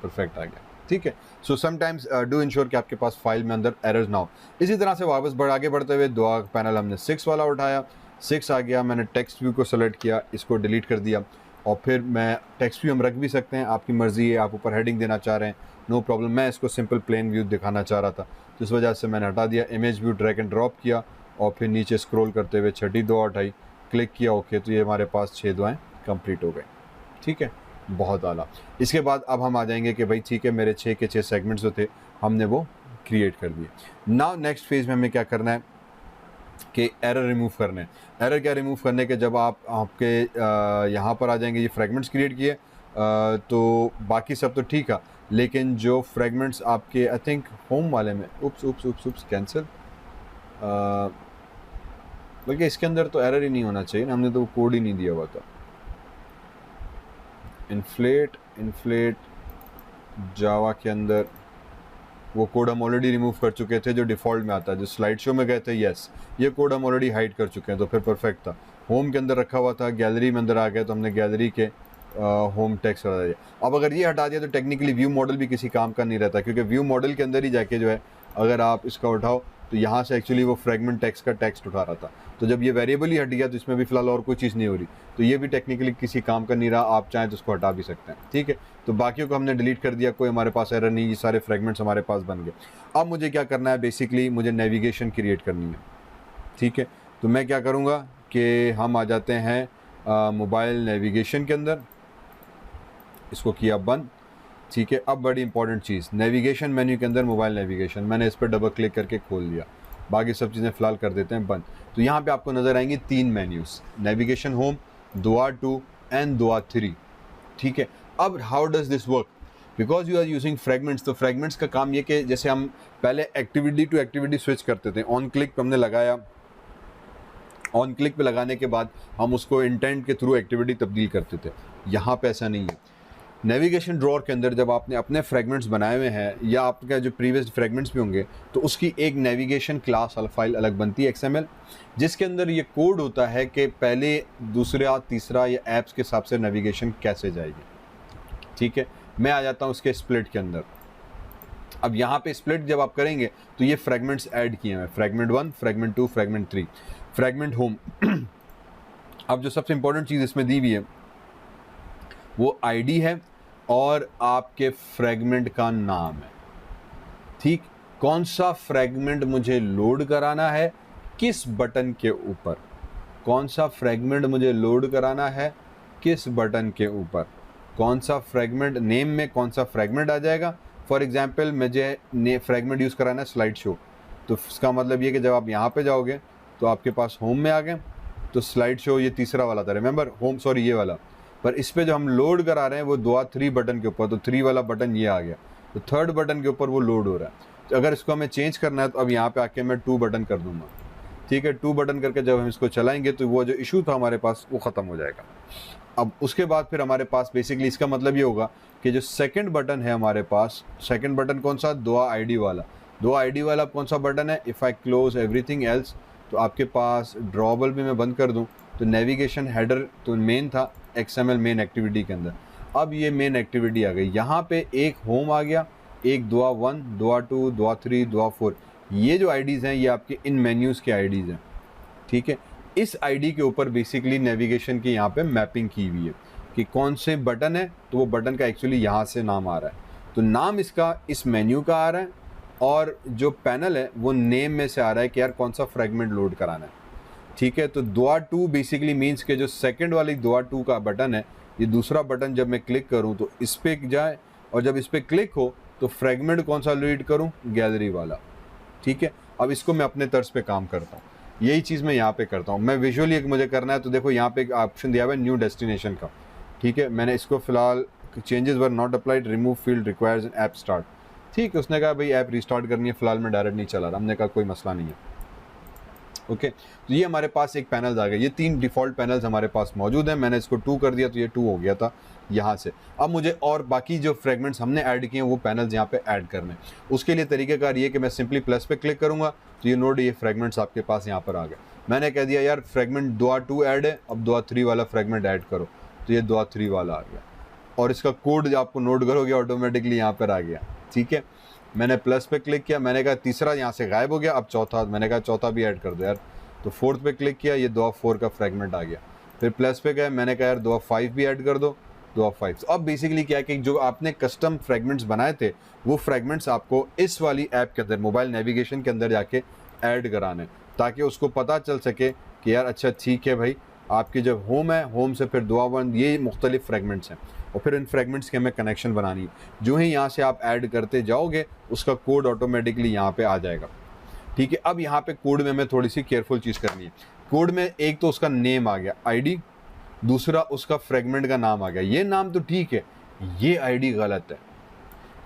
परफेक्ट आ गया, ठीक है। सो समटाइम्स डू इंश्योर कि आपके पास फाइल में अंदर एरर्स ना हो। इसी तरह से वापस आगे बढ़ते हुए दुआ पैनल हमने 6 वाला उठाया, 6 आ गया, मैंने टेक्स्ट व्यू को सेलेक्ट किया, इसको डिलीट कर दिया, और फिर मैं टेक्स्ट व्यू हम रख भी सकते हैं, आपकी मर्ज़ी है, आप ऊपर हेडिंग देना चाह रहे हैं, नो प्रॉब्लम। मैं इसको सिंपल प्लेन व्यू दिखाना चाह रहा था, तो इस वजह से मैंने हटा दिया, image view drag and drop किया और फिर नीचे स्क्रॉल करते हुए 6ठी दुआ उठाई, क्लिक किया ओके, तो ये हमारे पास 6 दुआएं कंप्लीट हो गए, ठीक है, बहुत आला। इसके बाद अब हम आ जाएंगे कि भाई ठीक है मेरे 6 के 6 सेगमेंट्स जो थे हमने वो क्रिएट कर दिए। नाउ नेक्स्ट फेज में हमें क्या करना है कि एरर रिमूव करने हैं। एरर क्या रिमूव करने के, जब आप आपके यहाँ पर आ जाएंगे, ये फ्रेगमेंट्स क्रिएट किए तो बाकी सब तो ठीक है, लेकिन जो फ्रेगमेंट्स आपके आई थिंक होम वाले में, उप्स कैंसिल, बल्कि इसके अंदर तो एरर ही नहीं होना चाहिए ना, हमने तो कोड ही नहीं दिया हुआ था। इन्फ्लेट जावा के अंदर वो कोड हम ऑलरेडी रिमूव कर चुके थे जो डिफ़ॉल्ट में आता है, जो स्लाइड शो में गए थे, यस ये कोड हम ऑलरेडी हाइड कर चुके हैं, तो फिर परफेक्ट था। होम के अंदर रखा हुआ था, गैलरी में अंदर आ गया, तो हमने गैलरी के होम टेक्स्ट हटा दिया। अब अगर ये हटा दिया तो टेक्निकली व्यू मॉडल भी किसी काम का नहीं रहता, क्योंकि व्यू मॉडल के अंदर ही जाके जो है अगर आप इसका उठाओ तो यहाँ से एक्चुअली वो फ्रेगमेंट टेक्स्ट का टेक्स्ट उठा रहा था, तो जब ये वेरिएबल ही हट गया तो इसमें भी फिलहाल और कोई चीज़ नहीं हो रही, तो ये भी टेक्निकली किसी काम का नहीं रहा, आप चाहें तो उसको हटा भी सकते हैं, ठीक है। तो बाकियों को हमने डिलीट कर दिया, कोई हमारे पास एरर नहीं, ये सारे फ्रेगमेंट्स हमारे पास बन गए। अब मुझे क्या करना है, बेसिकली मुझे नेविगेशन क्रिएट करनी है, ठीक है। तो मैं क्या करूँगा कि हम आ जाते हैं मोबाइल नेविगेशन के अंदर, इसको किया बंद, ठीक है। अब बड़ी इंपॉर्टेंट चीज़, नेविगेशन मेन्यू के अंदर मोबाइल नेविगेशन, मैंने इस पर डबल क्लिक करके खोल लिया, बाकी सब चीज़ें फ़िलहाल कर देते हैं बंद। तो यहाँ पे आपको नज़र आएंगी 3 मेन्यूज़, नेविगेशन होम, दुआ 2 एंड दुआ 3, ठीक है। अब how does this work, because you are using fragments, तो फ्रेगमेंट्स का काम ये कि जैसे हम पहले एक्टिविटी टू एक्टिविटी स्विच करते थे, ऑन क्लिक हमने लगाया, ऑन क्लिक पे लगाने के बाद हम उसको इंटेंट के थ्रू एक्टिविटी तब्दील करते थे, यहाँ पे ऐसा नहीं है। नेविगेशन ड्रॉअर के अंदर जब आपने अपने फ्रेगमेंट्स बनाए हुए हैं या आपका जो प्रीवियस फ्रेगमेंट्स भी होंगे, तो उसकी एक नेविगेशन क्लास फाइल अलग बनती है XML, जिसके अंदर ये कोड होता है कि पहले दूसरा तीसरा या ऐप्स के हिसाब से नेविगेशन कैसे जाएगी, ठीक है। मैं आ जाता हूँ उसके स्प्लिट के अंदर। अब यहाँ पे स्प्लिट जब आप करेंगे तो ये फ्रेगमेंट्स ऐड किए हैं, fragment 1, fragment 2, fragment 3, fragment home. अब जो सबसे इंपॉर्टेंट चीज़ इसमें दी हुई है वो आईडी है और आपके फ्रेगमेंट का नाम है, ठीक। कौन सा फ्रेगमेंट मुझे लोड कराना है, किस बटन के ऊपर, कौन सा फ्रेगमेंट मुझे लोड कराना है, किस बटन के ऊपर, कौन सा फ्रेगमेंट नेम में कौन सा फ्रेगमेंट आ जाएगा। फॉर एग्जांपल मुझे फ्रेगमेंट यूज़ कराना है स्लाइड शो, तो इसका मतलब ये कि जब आप यहाँ पे जाओगे तो आपके पास होम में आ गए, तो स्लाइड शो ये तीसरा वाला था, रिमेंबर होम, सॉरी ये वाला, पर इस पे जो हम लोड करा रहे हैं वो दुआ 3 बटन के ऊपर, तो 3 वाला बटन ये आ गया, तो 3rd बटन के ऊपर वो लोड हो रहा है। तो अगर इसको हमें चेंज करना है तो अब यहाँ पे आके मैं 2 बटन कर दूंगा, ठीक है। 2 बटन करके जब हम इसको चलाएंगे तो वो जो इशू था हमारे पास वो ख़त्म हो जाएगा। अब उसके बाद फिर हमारे पास बेसिकली इसका मतलब ये होगा कि जो 2nd बटन है हमारे पास, 2nd बटन कौन सा, दुआ आईडी वाला, दुआ आईडी वाला कौन सा बटन है, if I close everything else, तो आपके पास ड्रॉबल भी मैं बंद कर दूं तो नेविगेशन हेडर तो मेन था XML मेन एक्टिविटी के अंदर, अब ये मेन एक्टिविटी आ गई, यहाँ पे एक होम आ गया, एक दुआ 1, दुआ 2, दुआ 3, दुआ 4, ये जो आईडीज़ हैं ये आपके इन मेन्यूज़ के आईडीज़ हैं, ठीक है। इस आईडी के ऊपर बेसिकली नेविगेशन की यहाँ पे मैपिंग की हुई है कि कौन से बटन है, तो वो बटन का एक्चुअली यहाँ से नाम आ रहा है, तो नाम इसका इस मेन्यू का आ रहा है, और जो पैनल है वो नेम में से आ रहा है कि यार कौन सा फ्रेगमेंट लोड कराना है। ठीक है, तो दुआ 2 बेसिकली मीन्स के जो सेकंड वाली दुआ 2 का बटन है, ये दूसरा बटन जब मैं क्लिक करूं तो इस पे जाए, और जब इस पे क्लिक हो तो फ्रेगमेंट कौन सा रीड करूं, गैलरी वाला। ठीक है, अब इसको मैं अपने तर्ज पे काम करता हूँ, यही चीज़ मैं यहाँ पे करता हूँ। मैं विजुअली एक मुझे करना है, तो देखो यहाँ पे एक ऑप्शन दिया हुआ है न्यू डेस्टिनेशन का। ठीक है, मैंने इसको फिलहाल changes were not applied, remove field requires N app start. ठीक है, उसने कहा भाई ऐप रिस्टार्ट करनी है, फिलहाल मैं डायरेक्ट नहीं चला रहा। हमने कहा कोई मसला नहीं है। ओके, तो ये हमारे पास एक पैनल्स आ गए, ये 3 डिफ़ॉल्ट पैनल्स हमारे पास मौजूद हैं। मैंने इसको 2 कर दिया तो ये 2 हो गया था यहाँ से। अब मुझे और बाकी जो फ्रेगमेंट्स हमने ऐड किए हैं वो पैनल्स यहाँ पे ऐड करने। उसके लिए तरीक़ेकार ये कि मैं सिंपली प्लस पे क्लिक करूँगा तो ये नोट, ये फ्रेगमेंट्स आपके पास यहाँ पर आ गए। मैंने कह दिया यार फ्रेगमेंट दुआ 2 ऐड है, अब दुआ 3 वाला फ्रेगमेंट ऐड करो, तो ये दुआ 3 वाला आ गया, और इसका कोड जो आपको नोट करोगे ऑटोमेटिकली यहाँ पर आ गया। ठीक है, मैंने प्लस पे क्लिक किया, मैंने कहा तीसरा यहाँ से गायब हो गया, अब चौथा, मैंने कहा चौथा भी ऐड कर दो यार, तो फोर्थ पे क्लिक किया, ये दुआ 4 का फ्रेगमेंट आ गया। फिर प्लस पे गए, मैंने कहा यार दुआ 5 भी ऐड कर दो, दुआ 5। अब बेसिकली क्या है कि जो आपने कस्टम फ्रेगमेंट्स बनाए थे वो फ्रेगमेंट्स आपको इस वाली ऐप के अंदर, मोबाइल नेविगेशन के अंदर जाके ऐड कराने, ताकि उसको पता चल सके कि यार अच्छा ठीक है भाई, आपकी जब होम है, होम से फिर दुआ 1, ये मुख्तलिफ फ्रेगमेंट्स हैं, और फिर इन फ्रेगमेंट्स की हमें कनेक्शन बनानी है। जो ही यहाँ से आप ऐड करते जाओगे उसका कोड ऑटोमेटिकली यहाँ पे आ जाएगा। ठीक है, अब यहाँ पे कोड में हमें थोड़ी सी केयरफुल चीज़ करनी है। कोड में एक तो उसका नेम आ गया, आईडी, दूसरा उसका फ्रेगमेंट का नाम आ गया। ये नाम तो ठीक है, ये आईडी गलत है।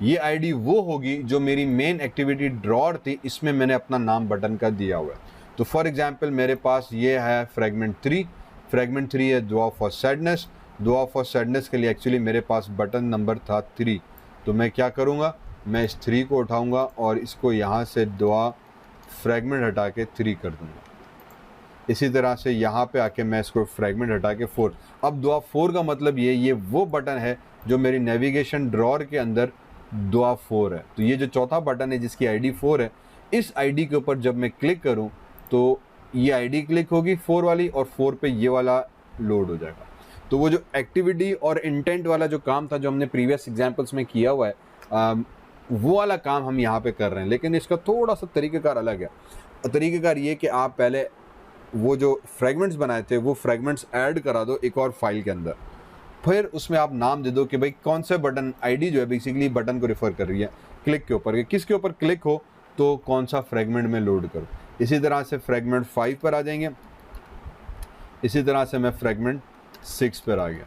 ये आईडी वो होगी जो मेरी मेन एक्टिविटी ड्रॉर थी, इसमें मैंने अपना नाम बटन का दिया हुआ है। तो फॉर एग्जांपल मेरे पास ये है फ्रेगमेंट 3, फ्रेगमेंट 3 है दुआ फॉर सैडनेस। दुआ फॉर सैडनेस के लिए एक्चुअली मेरे पास बटन नंबर था 3, तो मैं क्या करूँगा, मैं इस 3 को उठाऊँगा और इसको यहाँ से दुआ फ्रेगमेंट हटा के 3 कर दूँगा। इसी तरह से यहाँ पे आके मैं इसको फ्रेगमेंट हटा के 4। अब दुआ 4 का मतलब ये वो बटन है जो मेरी नेविगेशन ड्रॉर के अंदर दुआ 4 है। तो ये जो चौथा बटन है जिसकी आईडी 4 है, इस आईडी के ऊपर जब मैं क्लिक करूँ तो ये आईडी क्लिक होगी 4 वाली, और 4 पे ये वाला लोड हो जाएगा। तो वो जो एक्टिविटी और इंटेंट वाला जो काम था जो हमने प्रीवियस एग्जाम्पल्स में किया हुआ है, वो वाला काम हम यहाँ पे कर रहे हैं, लेकिन इसका थोड़ा सा तरीक़ेकार अलग है। तरीक़ेकार ये कि आप पहले वो जो फ्रेगमेंट्स बनाए थे वो फ्रेगमेंट्स ऐड करा दो एक और फाइल के अंदर, फिर उसमें आप नाम दे दो कि भाई कौन से बटन, आईडी जो है बेसिकली बटन को रिफ़र कर रही है, क्लिक के ऊपर, किसके ऊपर क्लिक हो तो कौन सा फ्रेगमेंट में लोड करो। इसी तरह से फ्रेगमेंट 5 पर आ जाएंगे, इसी तरह से मैं फ्रेगमेंट 6 पर आ गया।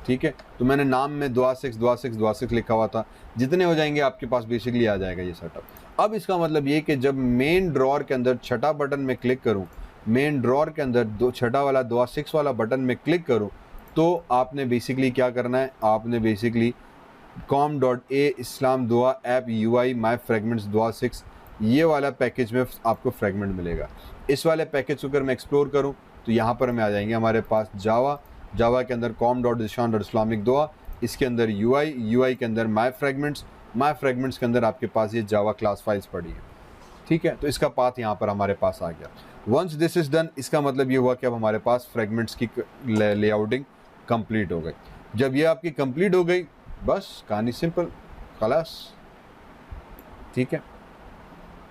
ठीक है, तो मैंने नाम में दुआ 6 लिखा हुआ था, जितने हो जाएंगे आपके पास बेसिकली आ जाएगा ये सेटअप। अब इसका मतलब ये कि जब मेन ड्रॉर के अंदर छठा बटन में क्लिक करूं, मेन ड्रॉर के अंदर छठा वाला दुआ 6 वाला बटन में क्लिक करूं, तो आपने बेसिकली क्या करना है, आपने बेसिकली com.a इस्लाम दुआ ऐप UI माई फ्रेगमेंट्स दुआ 6, ये वाला पैकेज में आपको फ्रेगमेंट मिलेगा। इस वाले पैकेज को अगर मैं एक्सप्लोर करूँ तो यहाँ पर हमें आ जाएंगे हमारे पास जावा के अंदर com.ishan.islamic दुआ, इसके अंदर UI के अंदर माई फ्रेगमेंट्स के अंदर आपके पास ये जावा क्लास फाइल्स पड़ी है। ठीक है, तो इसका पाथ यहाँ पर हमारे पास आ गया। वंस दिस इज़ डन, इसका मतलब ये हुआ कि अब हमारे पास फ्रेगमेंट्स की लेआउटिंग कंप्लीट हो गई। जब ये आपकी कंप्लीट हो गई, बस कहानी सिंपल, खलास। ठीक है,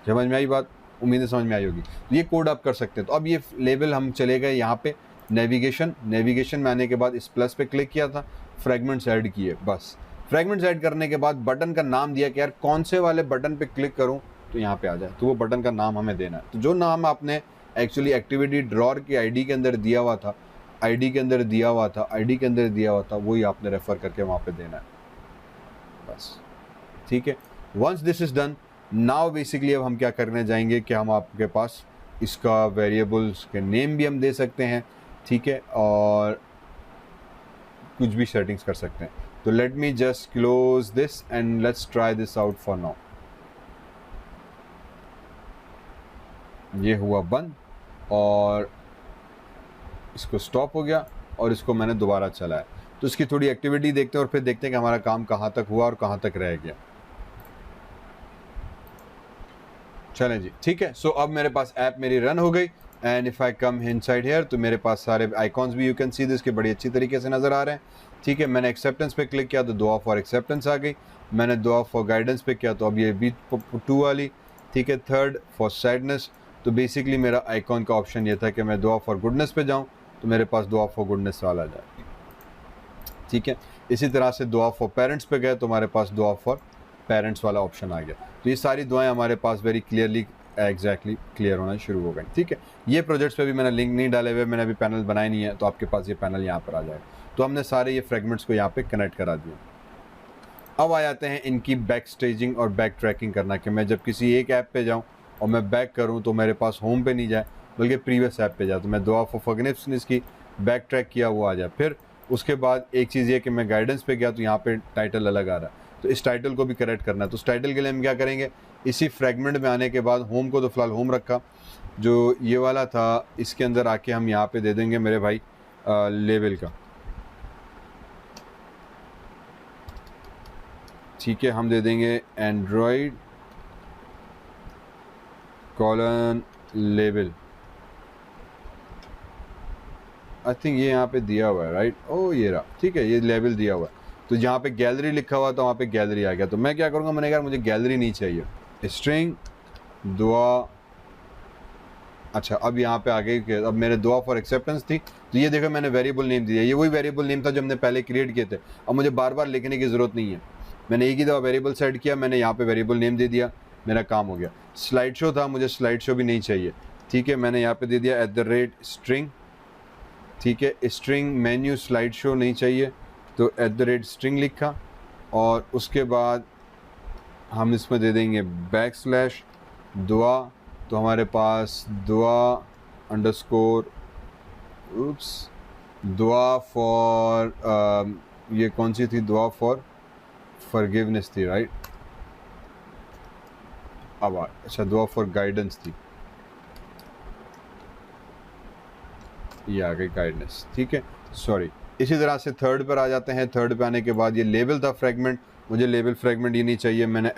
समझ में आई बात, उम्मीद है समझ में आई होगी। ये कोड आप कर सकते हैं। तो अब ये लेवल हम चले गए यहाँ पे नेविगेशन में आने के बाद इस प्लस पे क्लिक किया था, फ्रेगमेंट्स ऐड किए, बस फ्रेगमेंट्स ऐड करने के बाद बटन का नाम दिया कि यार कौन से वाले बटन पे क्लिक करूं तो यहाँ पे आ जाए, तो वो बटन का नाम हमें देना है। तो जो नाम आपने एक्चुअली एक्टिविटी ड्रॉर की आईडी के अंदर दिया हुआ था, आईडी के अंदर दिया हुआ था, वही आपने रेफर करके वहाँ पे देना है, बस। ठीक है, once this is done, now basically अब हम क्या करने जाएंगे कि हम आपके पास इसका वेरिएबल्स के नेम भी हम दे सकते हैं। ठीक है, और कुछ भी सेटिंग्स कर सकते हैं। तो let me just close this and let's try this out for now. ये हुआ बंद और इसको स्टॉप हो गया और इसको मैंने दोबारा चलाया। तो इसकी थोड़ी एक्टिविटी देखते हैं और फिर देखते हैं कि हमारा काम कहाँ तक हुआ और कहाँ तक रह गया। चलें जी, ठीक है। सो अब मेरे पास ऐप मेरी रन हो गई and if I come inside here तो मेरे पास सारे आइकॉन्स भी यू कैन सी दिस के बड़ी अच्छी तरीके से नज़र आ रहे हैं। ठीक है, मैंने एक्सेप्टेंस पे क्लिक किया तो दुआ फॉर एक्सेप्टेंस आ गई, मैंने दुआ फॉर गाइडेंस पे किया तो अब ये बी 2 वाली। ठीक है, थर्ड फॉर सैडनेस, तो बेसिकली मेरा आइकॉन का ऑप्शन ये था कि मैं दुआ फॉर गुडनेस पे जाऊँ तो मेरे पास दुआ फॉर गुडनेस वाला जाए। ठीक है, इसी तरह से दुआ फॉर पेरेंट्स पे गए तो हमारे पास दुआ फॉर पेरेंट्स वाला ऑप्शन आ गया। तो ये सारी दुआएं हमारे पास वेरी क्लियरली एग्जैक्टली क्लियर होना शुरू हो गई। ठीक है, ये प्रोजेक्ट्स पे भी मैंने लिंक नहीं डाले हुए, मैंने अभी पैनल बनाए नहीं है, तो आपके पास ये पैनल यहाँ पर आ जाएगा। तो हमने सारे ये फ्रेगमेंट्स को यहाँ पे कनेक्ट करा दिए। अब आ जाते हैं इनकी बैक स्टेजिंग और बैक ट्रैकिंग करना, कि मैं जब किसी एक ऐप पे जाऊँ और मैं बैक करूँ तो मेरे पास होम पे नहीं जाए बल्कि प्रीवियस ऐप पे जाए। तो मैं दुआ फॉर फॉरगिवनेस की बैक ट्रैक किया वो आ जाए। फिर उसके बाद एक चीज़ ये कि मैं गाइडेंस पे गया तो यहाँ पे टाइटल अलग आ रहा है, तो इस टाइटल को भी करेक्ट करना है। तो उस टाइटल के लिए हम क्या करेंगे, इसी फ्रेगमेंट में आने के बाद होम को तो फिलहाल होम रखा, जो ये वाला था इसके अंदर आके हम यहाँ पे दे देंगे मेरे भाई लेवल का। ठीक है, हम दे देंगे एंड्रॉयड कॉलन लेवल। आई थिंक ये यहाँ पे दिया हुआ है, राइट? ओ ये रहा। ठीक है, ये लेवल दिया हुआ है, तो जहाँ पे गैलरी लिखा हुआ था वहाँ पे गैलरी आ गया। तो मैं क्या करूँगा, मैंने कहा मुझे गैलरी नहीं चाहिए, स्ट्रिंग दुआ। अच्छा, अब यहाँ पे आ गई कि अब मेरे दुआ फॉर एक्सेप्टेंस थी, तो ये देखो मैंने वेरिएबल नेम दिया, ये वही वेरिएबल नेम था जो हमने पहले क्रिएट किए थे। अब मुझे बार बार लिखने की ज़रूरत नहीं है, मैंने एक ही दफ़ा वेरिएबल सेट किया, मैंने यहाँ पे वेरिएबल नेम दे दिया, मेरा काम हो गया। स्लाइड शो था, मुझे स्लाइड शो भी नहीं चाहिए। ठीक है, मैंने यहाँ पे दे दिया @स्ट्रिंग। ठीक है, स्ट्रिंग मेन्यू स्लाइड शो नहीं चाहिए, तो @स्ट्रिंग लिखा, और उसके बाद हम इसमें दे देंगे बैकस्लैश दुआ। तो हमारे पास दुआ अंडरस्कोर उप्स दुआ फॉर ये कौन सी थी, दुआ फॉर फॉरगिवनेस थी, राइट? अब अच्छा, दुआ फॉर गाइडेंस थी, ये आ गई गाइडेंस। ठीक है, सॉरी। इसी तरह से थर्ड पर आ जाते हैं। थर्ड पे आने के बाद ये लेवल था फ्रेगमेंट, मुझे लेवल फ्रेगमेंट ये नहीं चाहिए, मैंने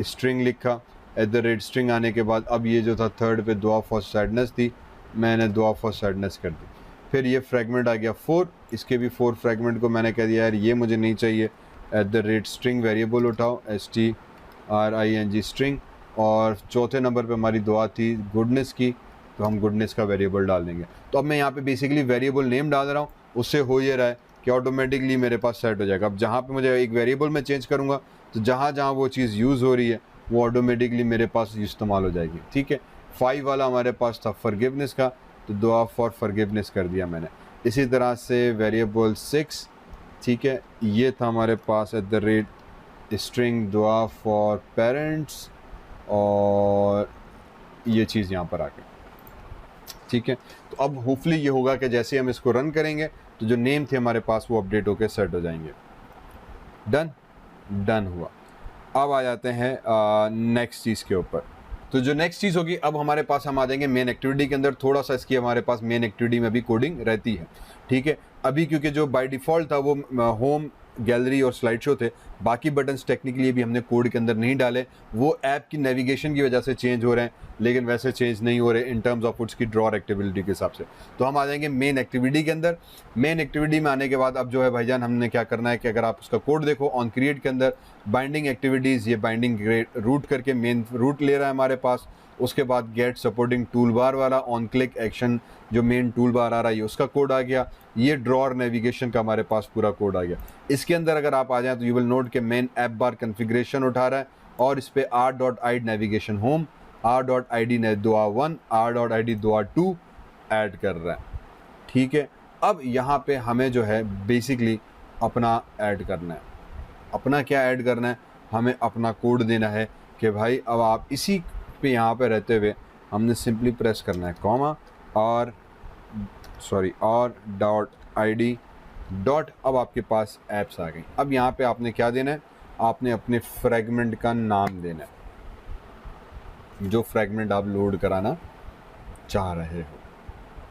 @स्ट्रिंग लिखा। @स्ट्रिंग आने के बाद अब ये जो था थर्ड पे दुआ फॉर सैडनेस थी, मैंने दुआ फॉर सैडनेस कर दी। फिर ये फ्रेगमेंट आ गया 4, इसके भी 4 फ्रेगमेंट को मैंने कह दिया यार ये मुझे नहीं चाहिए, @स्ट्रिंग वेरिएबल उठाओ, STRING स्ट्रिंग। और चौथे नंबर पे हमारी दुआ थी गुडनेस की, तो हम गुडनेस का वेरिएबल डाल देंगे। तो अब मैं यहाँ पे बेसिकली वेरिएबल नेम डाल रहा हूँ, उससे हो ये रहा है कि ऑटोमेटिकली मेरे पास सेट हो जाएगा। अब जहाँ पे मुझे एक वेरिएबल में चेंज करूँगा तो जहाँ जहाँ वो चीज़ यूज़ हो रही है वो ऑटोमेटिकली मेरे पास इस्तेमाल हो जाएगी। ठीक है, 5 वाला हमारे पास था फॉरगिवनेस का, तो दुआ फॉर फॉरगिवनेस कर दिया मैंने। इसी तरह से वेरिएबल 6, ठीक है, ये था हमारे पास @स्ट्रिंग दुआ फॉर पेरेंट्स, और ये चीज़ यहाँ पर आ गई। ठीक है, तो अब होपफुली ये होगा कि जैसे हम इसको रन करेंगे तो जो नेम थे हमारे पास वो अपडेट होकर सेट हो जाएंगे। डन हुआ। अब आ जाते हैं नेक्स्ट चीज़ के ऊपर। तो जो नेक्स्ट चीज़ होगी, अब हमारे पास हम आ जाएंगे मेन एक्टिविटी के अंदर। थोड़ा सा इसकी हमारे पास मेन एक्टिविटी में भी कोडिंग रहती है। ठीक है, अभी क्योंकि जो बाय डिफ़ॉल्ट था वो होम, गैलरी और स्लाइड शो थे, बाकी बटन्स टेक्निकली भी हमने कोड के अंदर नहीं डाले, वो ऐप की नेविगेशन की वजह से चेंज हो रहे हैं, लेकिन वैसे चेंज नहीं हो रहे इन टर्म्स ऑफ उसकी ड्रॉर एक्टिविटी के हिसाब से। तो हम आ जाएंगे मेन एक्टिविटी के अंदर। मेन एक्टिविटी में आने के बाद अब जो है भाईजान हमने क्या करना है कि अगर आप उसका कोड देखो ऑन क्रिएट के अंदर बाइंडिंग एक्टिविटीज़, ये बाइंडिंग रूट करके मेन रूट ले रहा है हमारे पास। उसके बाद गेट सपोर्टिंग टूल बार वाला ऑन क्लिक एक्शन जो मेन टूल बार आ रहा है उसका कोड आ गया। ये ड्रॉर नेविगेशन का हमारे पास पूरा कोड आ गया। इसके अंदर अगर आप आ जाएं तो यू विल नोट के मेन ऐप बार कन्फिग्रेशन उठा रहा है और इस पे r.id नेविगेशन होम, r.id दुआ 1, r.id दुआ 2 ऐड कर रहा है। ठीक है, अब यहाँ पे हमें जो है बेसिकली अपना ऐड करना है। अपना क्या ऐड करना है, हमें अपना कोड देना है कि भाई अब आप इसी पे यहाँ पे रहते हुए हमने सिंपली प्रेस करना है कॉमा और r.id डॉट। अब आपके पास ऐप्स आ गई। अब यहाँ पे आपने क्या देना है, आपने अपने फ्रेगमेंट का नाम देना है जो फ्रेगमेंट आप लोड कराना चाह रहे हो।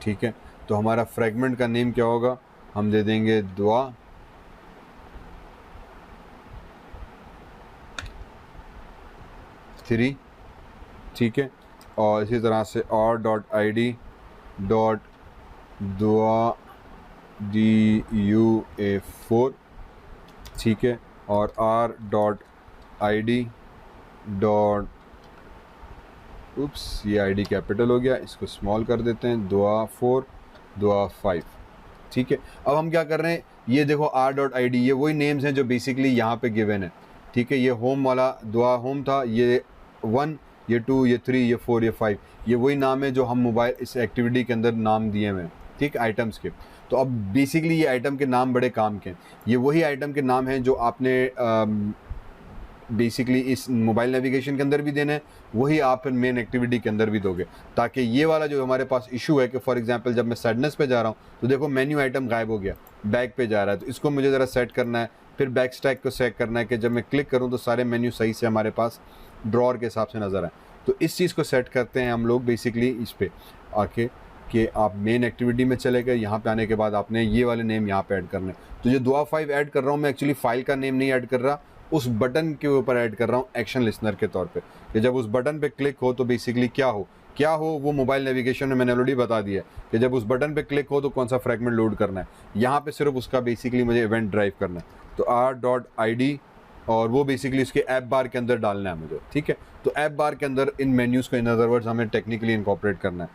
ठीक है, तो हमारा फ्रेगमेंट का नेम क्या होगा, हम दे देंगे दुआ 3। ठीक है, और इसी तरह से r.id.dua4, ठीक है, और r.id. उप्स, ये आईडी कैपिटल हो गया, इसको स्मॉल कर देते हैं, दुआ4 दुआ5, ठीक है। अब हम क्या कर रहे हैं, ये देखो r.id, ये वही नेम्स हैं जो बेसिकली यहाँ पे गिवन है, ठीक है। ये होम वाला दुआ होम था, ये 1, ये 2, ये 3, ये 4, ये 5, ये वही नाम है जो हम मोबाइल इस एक्टिविटी के अंदर नाम दिए हुए हैं, ठीक, आइटम्स के। तो अब बेसिकली ये आइटम के नाम बड़े काम के हैं, ये वही आइटम के नाम हैं जो आपने बेसिकली इस मोबाइल नेविगेशन के अंदर भी देना है, वही आप फिर मेन एक्टिविटी के अंदर भी दोगे, ताकि ये वाला जो हमारे पास इशू है कि फॉर एग्जांपल जब मैं सैडनेस पे जा रहा हूँ तो देखो मेन्यू आइटम गायब हो गया, बैक पे जा रहा है, तो इसको मुझे ज़रा सेट करना है, फिर बैक स्टैक को सेट करना है कि जब मैं क्लिक करूँ तो सारे मेन्यू सही से हमारे पास ड्रॉर के हिसाब से नज़र आए। तो इस चीज़ को सेट करते हैं हम लोग बेसिकली इस पर आके कि आप मेन एक्टिविटी में चले गए, यहाँ पे आने के बाद आपने ये वाले नेम यहाँ पे ऐड करने। तो जो दुआ5 ऐड कर रहा हूँ मैं एक्चुअली फाइल का नेम नहीं ऐड कर रहा, उस बटन के ऊपर ऐड कर रहा हूँ एक्शन लिसनर के तौर पे, कि जब उस बटन पे क्लिक हो तो बेसिकली क्या हो वो मोबाइल नेविगेशन में मैंने ऑलरेडी बता दिया कि जब उस बटन पे क्लिक हो तो कौन सा फ्रैगमेंट लोड करना है, यहाँ पे सिर्फ उसका बेसिकली मुझे इवेंट ड्राइव करना है। तो r.id, और वो बेसिकली उसके ऐप बार के अंदर डालना है मुझे, ठीक है। तो ऐप बार के अंदर इन मेन्यूज़ को इन अदर वर्ड्स हमें टेक्निकली इनकॉर्पोरेट करना है,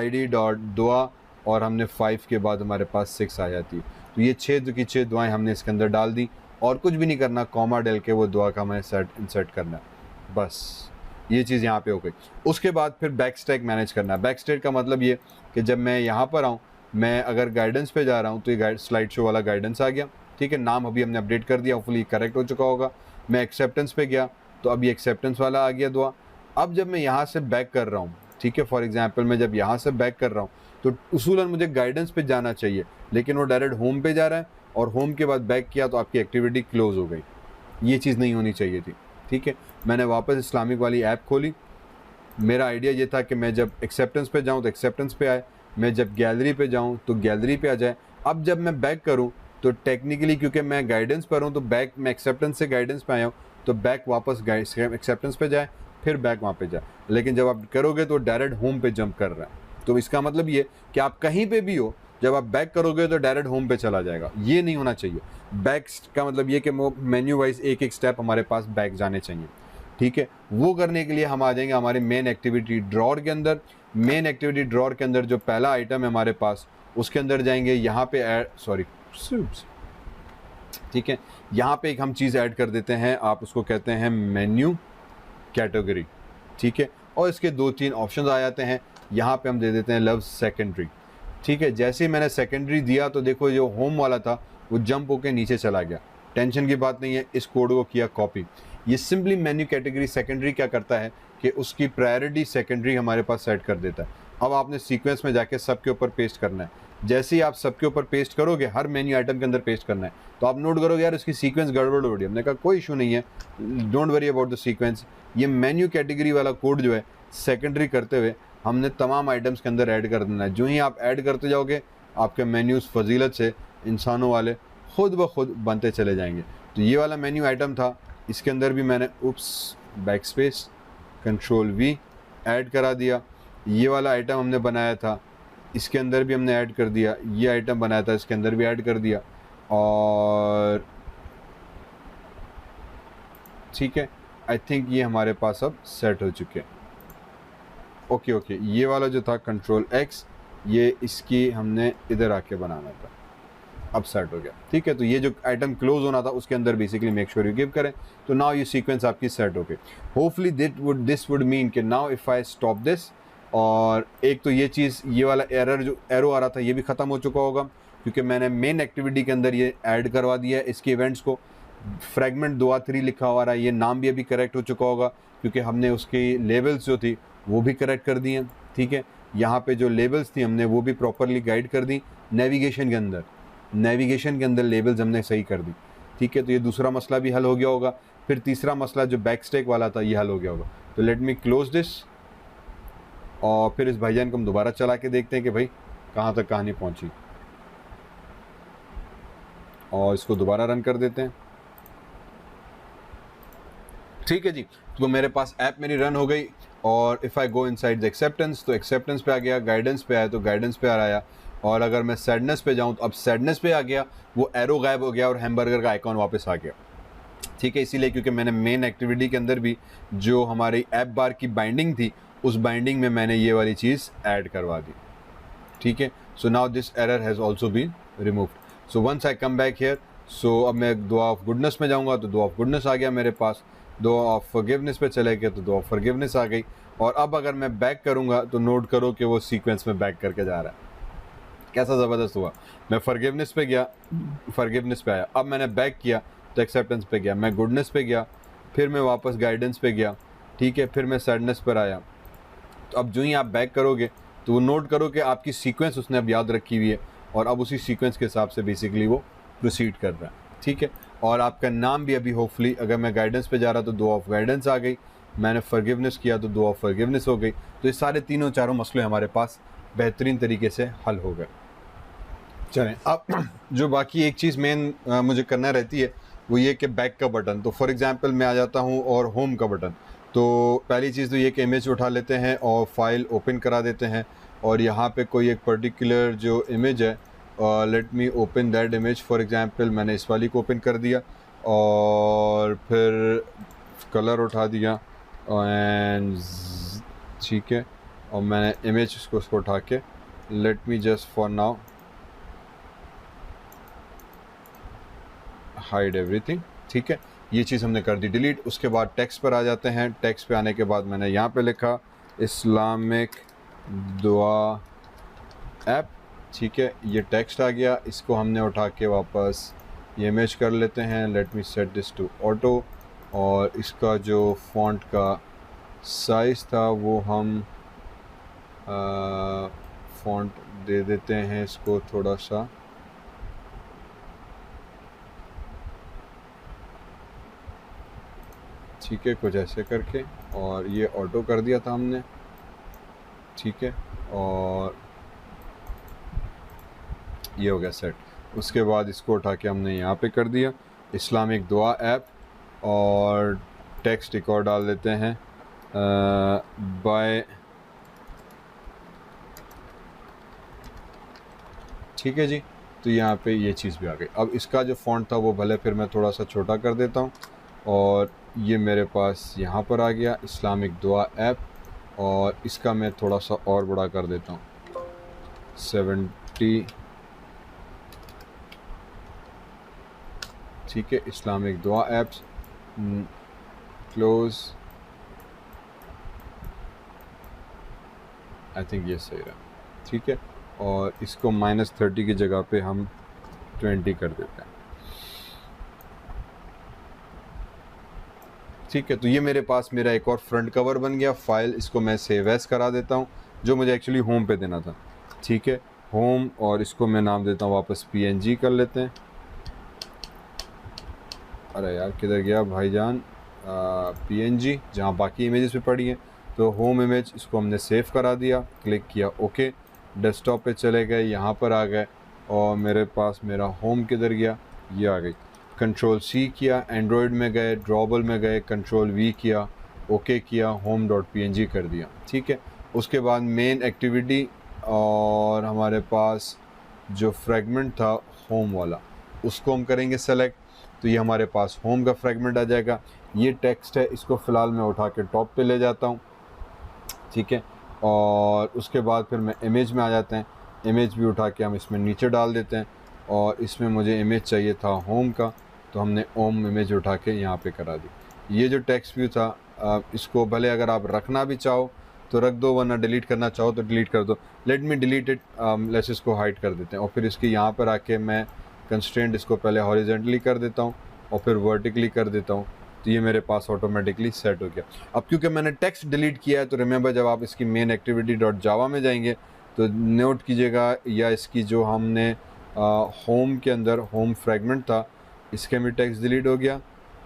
id.dua, और हमने 5 के बाद हमारे पास 6 आ जाती है। तो ये 6 की 6 दुआएं हमने इसके अंदर डाल दी, और कुछ भी नहीं करना, कॉमा डाल के वो दुआ का हमें इंसर्ट करना है, बस ये चीज़ यहाँ पे हो गई। उसके बाद फिर बैक स्टैक मैनेज करना है। बैक स्टैक का मतलब ये कि जब मैं यहाँ पर आऊँ, मैं अगर गाइडेंस पे जा रहा हूँ तो ये स्लाइड शो वाला गाइडेंस आ गया, ठीक है, नाम अभी हमने अपडेट कर दिया, होपफुली करेक्ट हो चुका होगा। मैं एक्सेप्टेंस पे गया तो अभी एक्सेप्टेंस वाला आ गया दुआ। अब जब मैं यहाँ से बैक कर रहा हूँ, ठीक है, फॉर एग्जाम्पल मैं जब यहाँ से बैक कर रहा हूँ तो उसूलन मुझे गाइडेंस पे जाना चाहिए, लेकिन वो डायरेक्ट होम पे जा रहा है, और होम के बाद बैक किया तो आपकी एक्टिविटी क्लोज हो गई। ये चीज़ नहीं होनी चाहिए थी, ठीक है। मैंने वापस इस्लामिक वाली ऐप खोली, मेरा आइडिया ये था कि मैं जब एक्सेप्टेंस पे जाऊँ तो एक्सेप्टेंस पे आए, मैं जब गैलरी पे जाऊँ तो गैलरी पे आ जाए। अब जब मैं बैक करूँ तो टेक्निकली क्योंकि मैं गाइडेंस पर हूँ तो बैक, मैं एक्सेप्टेंस से गाइडेंस पे आया हूँ तो बैक वापस एक्सेप्टेंस पे जाए, फिर बैक वहाँ पे जाए। लेकिन जब आप करोगे तो डायरेक्ट होम पे जंप कर रहा है। तो इसका मतलब ये कि आप कहीं पे भी हो, जब आप बैक करोगे तो डायरेक्ट होम पे चला जाएगा, ये नहीं होना चाहिए। बैक का मतलब ये कि मेन्यू वाइज एक एक स्टेप हमारे पास बैक जाने चाहिए, ठीक है। वो करने के लिए हम आ जाएंगे हमारे मेन एक्टिविटी ड्रॉर के अंदर। मेन एक्टिविटी ड्रॉर के अंदर जो पहला आइटम है हमारे पास, उसके अंदर जाएंगे, यहाँ पे ठीक है, यहाँ पे एक हम चीज़ ऐड कर देते हैं, आप उसको कहते हैं मेन्यू कैटेगरी, ठीक है। और इसके 2-3 ऑप्शन आ जाते हैं, यहाँ पे हम दे देते हैं लव सेकेंडरी, ठीक है। जैसे ही मैंने सेकेंडरी दिया तो देखो जो होम वाला था वो जंप होके नीचे चला गया, टेंशन की बात नहीं है। इस कोड को किया कॉपी। ये सिंपली मेन्यू कैटेगरी सेकेंडरी क्या करता है कि उसकी प्रायोरिटी सेकेंडरी हमारे पास सेट कर देता है। अब आपने सीक्वेंस में जाके सबके ऊपर पेस्ट करना है। जैसे ही आप सबके ऊपर पेस्ट करोगे, हर मेन्यू आइटम के अंदर पेस्ट करना है, तो आप नोट करोगे यार उसकी सीक्वेंस गड़बड़ हो रही है। हमने कहा कोई इशू नहीं है, don't worry about the sequence. ये मेन्यू कैटेगरी वाला कोड जो है सेकेंडरी करते हुए हमने तमाम आइटम्स के अंदर ऐड कर देना है। जो ही आप ऐड करते जाओगे आपके मेन्यूज़ फजीलत से इंसानों वाले खुद ब खुद बनते चले जाएंगे। तो ये वाला मेन्यू आइटम था, इसके अंदर भी मैंने बैक स्पेस Ctrl+V ऐड करा दिया। ये वाला आइटम हमने बनाया था, इसके अंदर भी हमने ऐड कर दिया। ये आइटम बनाया था, इसके अंदर भी ऐड कर दिया। और ठीक है, आई थिंक ये हमारे पास अब सेट हो चुके हैं। ओके, ये वाला जो था Ctrl+X, ये इसकी हमने इधर आके बनाना था, अब सेट हो गया, ठीक है। तो ये जो आइटम क्लोज होना था उसके अंदर basically make sure you give करें। तो नाउ ये सीक्वेंस आपकी सेट हो गई। होपफुली दिस वुड मीन कि now if I stop this, और एक तो ये चीज़, ये वाला एरर जो एरो आ रहा था ये भी ख़त्म हो चुका होगा, क्योंकि मैंने मेन एक्टिविटी के अंदर ये ऐड करवा दिया है इसके इवेंट्स को। फ्रेगमेंट दुआ3 लिखा हुआ रहा है, ये नाम भी अभी करेक्ट हो चुका होगा क्योंकि हमने उसकी लेबल्स जो थी वो भी करेक्ट कर दी हैं, ठीक है। यहाँ पे जो लेबल्स थी हमने वो भी प्रॉपरली गाइड कर दी। नेविगेशन के अंदर लेबल्स हमने सही कर दी, ठीक है। तो ये दूसरा मसला भी हल हो गया होगा। फिर तीसरा मसला जो बैक स्टैक वाला था ये हल हो गया होगा। तो लेट मी क्लोज दिस, और फिर इस भाईजान को हम दोबारा चला के देखते हैं कि भाई कहाँ तक कहानी पहुँची, और इसको दोबारा रन कर देते हैं। ठीक है जी, तो मेरे पास ऐप मेरी रन हो गई। और if I go inside the acceptance तो एक्सेप्टेंस पे आ गया, गाइडेंस पे आया तो गाइडेंस पे आ आया, और अगर मैं सैडनेस पे जाऊँ तो अब सैडनेस पे आ गया, वो एरो गायब हो गया और हैमबर्गर का आइकॉन वापस आ गया। ठीक है, इसीलिए क्योंकि मैंने मेन एक्टिविटी के अंदर भी जो हमारी ऐप बार की बाइंडिंग थी उस बाइंडिंग में मैंने ये वाली चीज़ ऐड करवा दी। ठीक है, so now this error has also been removed. So once I come back here, so अब मैं दुआ ऑफ गुडनेस में जाऊंगा तो दुआ ऑफ गुडनेस आ गया मेरे पास, दुआ ऑफ फॉरगिवनेस पे चले गए तो दुआ ऑफ फॉरगिवनेस आ गई। और अब अगर मैं बैक करूंगा तो नोट करो कि वो सीक्वेंस में बैक करके जा रहा है। कैसा ज़बरदस्त हुआ, मैं फॉरगिवनेस पे गया, फॉरगिवनेस पे आया, अब मैंने बैक किया तो एक्सेप्टेंस पे गया, मैं गुडनेस पे गया, फिर मैं वापस गाइडेंस पे गया। ठीक है, फिर मैं सैडनेस पर आया। तो अब जो ही आप बैक करोगे तो वो नोट करो कि आपकी सीक्वेंस उसने अब याद रखी हुई है और अब उसी सीक्वेंस के हिसाब से बेसिकली वो प्रोसीड कर रहा है। ठीक है, और आपका नाम भी अभी होपफुली, अगर मैं गाइडेंस पे जा रहा तो दुआ ऑफ गाइडेंस आ गई, मैंने फॉरगिवनेस किया तो दुआ ऑफ फॉरगिवनेस हो गई। तो ये सारे तीनों चारों मसले हमारे पास बेहतरीन तरीके से हल हो गए। चलें, अब जो बाकी एक चीज़ मेन मुझे करना रहती है वो ये कि बैक का बटन। तो फॉर एग्जांपल मैं आ जाता हूँ और होम का बटन, तो पहली चीज़ तो ये कि इमेज उठा लेते हैं और फाइल ओपन करा देते हैं, और यहाँ पे कोई एक पर्टिकुलर जो इमेज है, let me open that image. For example मैंने इस वाली को ओपन कर दिया और फिर कलर उठा दिया एंड ठीक है, और मैंने इमेज उसको उठा के, let me just for now hide everything. ठीक है, ये चीज़ हमने कर दी डिलीट। उसके बाद टेक्स्ट पर आ जाते हैं। टेक्स्ट पे आने के बाद मैंने यहाँ पे लिखा इस्लामिक दुआ ऐप। ठीक है, ये टेक्स्ट आ गया, इसको हमने उठा के वापस ये इमेज कर लेते हैं। Let me set this to auto, और इसका जो फॉन्ट का साइज़ था वो हम फॉन्ट दे देते हैं इसको थोड़ा सा, ठीक है, कुछ ऐसे करके, और ये ऑटो कर दिया था हमने। ठीक है, और ये हो गया सेट। उसके बाद इसको उठा के हमने यहाँ पे कर दिया इस्लामिक दुआ ऐप, और टेक्स्ट एक और डाल देते हैं बाय। ठीक है जी, तो यहाँ पे ये चीज़ भी आ गई। अब इसका जो फॉन्ट था वो भले फिर मैं थोड़ा सा छोटा कर देता हूँ, और ये मेरे पास यहाँ पर आ गया इस्लामिक दुआ ऐप, और इसका मैं थोड़ा सा और बड़ा कर देता हूँ 70। ठीक है, इस्लामिक दुआ ऐप्स, क्लोज, आई थिंक ये सही रहा। ठीक है, और इसको -30 की जगह पे हम 20 कर देते हैं। ठीक है, तो ये मेरे पास मेरा एक और फ्रंट कवर बन गया। फाइल इसको मैं सेव एज करा देता हूँ, जो मुझे एक्चुअली होम पे देना था। ठीक है, होम, और इसको मैं नाम देता हूँ वापस PNG कर लेते हैं। अरे यार किधर गया भाईजान, PNG, जहाँ बाकी इमेजेस पे पड़ी हैं। तो होम इमेज इसको हमने सेव करा दिया, क्लिक किया ओके, डेस्कटॉप पे चले गए, यहाँ पर आ गए, और मेरे पास मेरा होम किधर गया, ये आ गई। Ctrl+C किया, एंड्रॉयड में गए, ड्रॉबल में गए, Ctrl+V किया, ओके किया, home.png कर दिया। ठीक है, उसके बाद मेन एक्टिविटी और हमारे पास जो फ्रेगमेंट था होम वाला, उसको हम करेंगे सेलेक्ट। तो ये हमारे पास होम का फ्रेगमेंट आ जाएगा। ये टेक्स्ट है, इसको फ़िलहाल मैं उठा के टॉप पे ले जाता हूँ। ठीक है, और उसके बाद फिर मैं इमेज में आ जाते हैं। इमेज भी उठा के हम इसमें नीचे डाल देते हैं, और इसमें मुझे इमेज चाहिए था होम का, तो हमने होम इमेज उठा के यहाँ पे करा दी। ये जो टेक्स्ट व्यू था, इसको भले अगर आप रखना भी चाहो तो रख दो, वरना डिलीट करना चाहो तो डिलीट कर दो। Let me delete it, let's इसको हाइड कर देते हैं, और फिर इसके यहाँ पर आके मैं कंस्ट्रेंट इसको पहले हॉरिजेंटली कर देता हूँ और फिर वर्टिकली कर देता हूँ। तो ये मेरे पास ऑटोमेटिकली सेट हो गया। अब क्योंकि मैंने टेक्स्ट डिलीट किया है, तो रिमेंबर जब आप इसकी मेन एक्टिविटी .java में जाएंगे तो नोट कीजिएगा, या इसकी जो हमने होम के अंदर होम फ्रेगमेंट था, इसके भी टेक्स्ट डिलीट हो गया,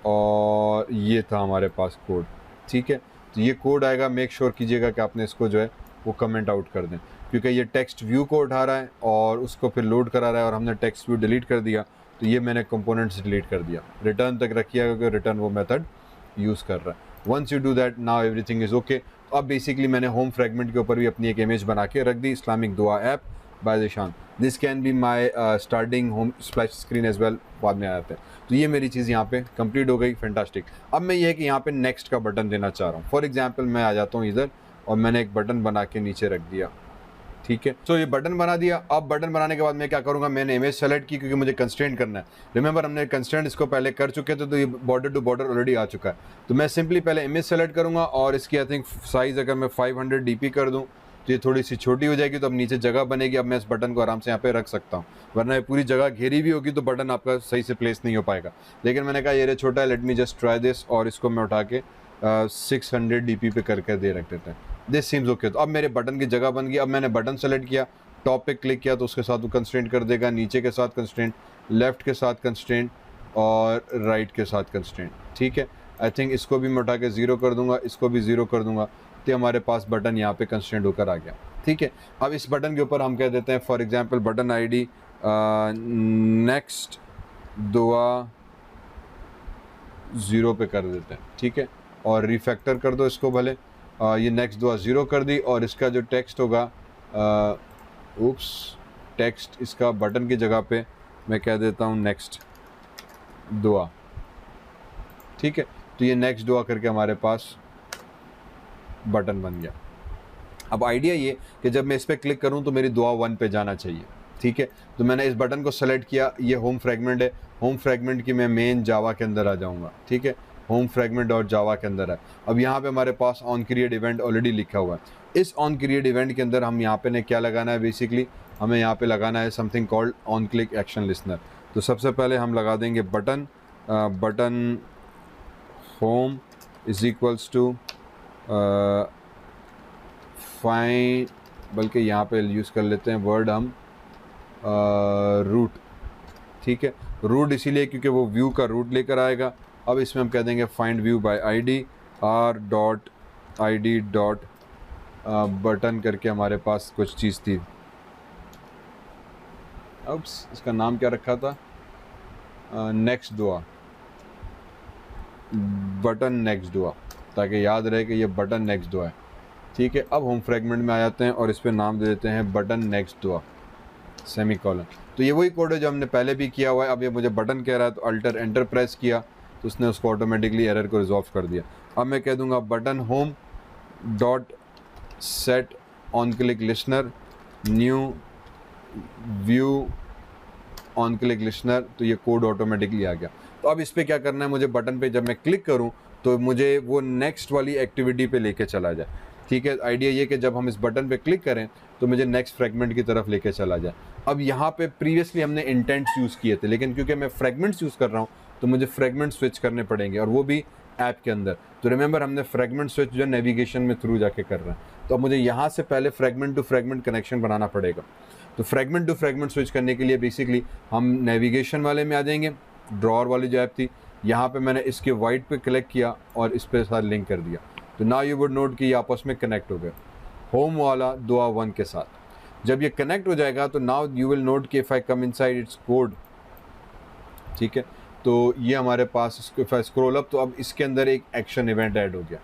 और ये था हमारे पास कोड। ठीक है, तो ये कोड आएगा, मेक श्योर कीजिएगा कि आपने इसको जो है वो कमेंट आउट कर दें, क्योंकि ये टेक्स्ट व्यू को उठा रहा है और उसको फिर लोड करा रहा है, और हमने टेक्स्ट व्यू डिलीट कर दिया, तो ये मैंने कंपोनेंट्स डिलीट कर दिया। रिटर्न तक रखिएगा, क्योंकि रिटर्न वो मेथड यूज़ कर रहा है। Once you do that, now everything is okay. तो अब बेसिकली मैंने होम फ्रेगमेंट के ऊपर भी अपनी एक इमेज बना के रख दी, इस्लामिक दुआ app by Zeeshan. This can be my starting home splash screen as well, बाद में आते हैं। तो ये मेरी चीज़ यहाँ पे कंप्लीट हो गई, फैंटास्टिक। अब मैं ये है कि यहाँ पे नेक्स्ट का बटन देना चाह रहा हूँ। फॉर एग्जांपल मैं आ जाता हूँ इधर और मैंने एक बटन बना के नीचे रख दिया, ठीक है। तो ये बटन बना दिया। अब बटन बनाने के बाद मैं क्या करूँगा, मैंने इमेज सेलेक्ट की क्योंकि मुझे कंस्ट्रेंट करना है। रिमेंबर हमने कंस्ट्रेंट इसको पहले कर चुके थे, तो ये बॉर्डर टू बॉर्डर ऑलरेडी आ चुका है। तो मैं सिंपली पहले इमेज सेलेक्ट करूँगा और इसकी आई थिंक साइज़ अगर मैं 500 dp कर दूँ तो ये थोड़ी सी छोटी हो जाएगी, तो अब नीचे जगह बनेगी। अब मैं इस बटन को आराम से यहाँ पे रख सकता हूँ, वरना ये पूरी जगह घेरी भी होगी तो बटन आपका सही से प्लेस नहीं हो पाएगा। लेकिन मैंने कहा ये छोटा है, let me just try this, और इसको मैं उठा के 600 dp पे करके दे रख देते हैं। This seems okay. तो अब मेरे बटन की जगह बन गई। अब मैंने बटन सेलेक्ट किया, टॉप पे क्लिक किया तो उसके साथ वो कंस्ट्रेंट कर देगा, नीचे के साथ कंस्ट्रेंट, लेफ़्ट के साथ कंस्ट्रेंट और राइट के साथ कंस्ट्रेंट, ठीक है। आई थिंक इसको भी मैं उठा के 0 कर दूंगा, इसको भी 0 कर दूंगा, तो हमारे पास बटन यहाँ पे कंस्ट्रेंट होकर आ गया, ठीक है। अब इस बटन के ऊपर हम कह देते हैं for example button ID next दुआ 0 पे कर देते हैं, ठीक है। और रिफैक्टर कर दो इसको भले, ये नेक्स्ट दुआ 0 कर दी। और इसका जो टेक्स्ट होगा, उप्स, टेक्स्ट इसका बटन की जगह पे मैं कह देता हूँ नेक्स्ट दुआ, ठीक है। तो ये नेक्स्ट दुआ करके हमारे पास बटन बन गया। अब आइडिया ये कि जब मैं इस पर क्लिक करूं तो मेरी दुआ 1 पे जाना चाहिए, ठीक है। तो मैंने इस बटन को सेलेक्ट किया, ये होम फ्रेगमेंट है, होम फ्रेगमेंट की मैं मेन जावा के अंदर आ जाऊंगा, ठीक है। होम फ्रेगमेंट और जावा के अंदर है। अब यहाँ पे हमारे pass on create event already लिखा हुआ है। इस ऑन क्रिएट इवेंट के अंदर हम यहाँ पे ने क्या लगाना है, बेसिकली हमें यहाँ पे लगाना है something called on click action listener. तो सबसे पहले हम लगा देंगे button button home is equals to fine, बल्कि यहाँ पे यूज़ कर लेते हैं वर्ड हम रूट, ठीक है। रूट इसीलिए क्योंकि वो व्यू का रूट लेकर आएगा। अब इसमें हम कह देंगे find view bye ID R dot ID dot button करके हमारे पास कुछ चीज़ थी। अब इसका नाम क्या रखा था, नेक्स्ट दुआ, बटन नेक्स्ट दुआ, ताकि याद रहे कि ये बटन नेक्स्ट दुआ है, ठीक है। अब होम फ्रेगमेंट में आ जाते हैं और इस पर नाम दे देते हैं बटन नेक्स्ट दुआ सेमी कॉलन। तो ये वही कोड है जो हमने पहले भी किया हुआ है। अब ये मुझे बटन कह रहा है तो अल्टर एंटर प्रेस किया तो उसने उसको ऑटोमेटिकली एरर को रिजॉल्व कर दिया। अब मैं कह दूंगा button home dot set on click listener new view on click listener, तो ये कोड ऑटोमेटिकली आ गया। तो अब इस पर क्या करना है, मुझे बटन पे जब मैं क्लिक करूं तो मुझे वो नेक्स्ट वाली एक्टिविटी पे लेके चला जाए, ठीक है। आइडिया ये कि जब हम इस बटन पे क्लिक करें तो मुझे नेक्स्ट फ्रेगमेंट की तरफ लेके चला जाए। अब यहाँ पे प्रीवियसली हमने इंटेंट्स यूज़ किए थे, लेकिन क्योंकि मैं फ्रेगमेंट्स यूज़ कर रहा हूँ तो मुझे फ्रेगमेंट स्विच करने पड़ेंगे, और वो भी ऐप के अंदर। तो रिमेंबर हमने फ्रेगमेंट स्विच जो नेविगेशन में थ्रू जाके कर रहे हैं, तो अब मुझे यहाँ से पहले फ्रेगमेंट टू फ्रेगमेंट कनेक्शन बनाना पड़ेगा। तो फ्रेगमेंट टू फ्रेगमेंट स्विच करने के लिए बेसिकली हम नेविगेशन वाले में आ जाएंगे, ड्रॉअर वाली जो ऐप थी, यहाँ पे मैंने इसके वाइट पे क्लिक किया और इस पे साथ लिंक कर दिया। तो नाउ यू वुड नोट कि ये आपस में कनेक्ट हो गए होम वाला दुआ 1 के साथ। जब ये कनेक्ट हो जाएगा तो नाउ यू विल नोट कि if I come inside it's code, ठीक है। तो ये हमारे पास इफ आई स्क्रॉल अप तो अब इसके अंदर एक एक्शन इवेंट ऐड हो गया।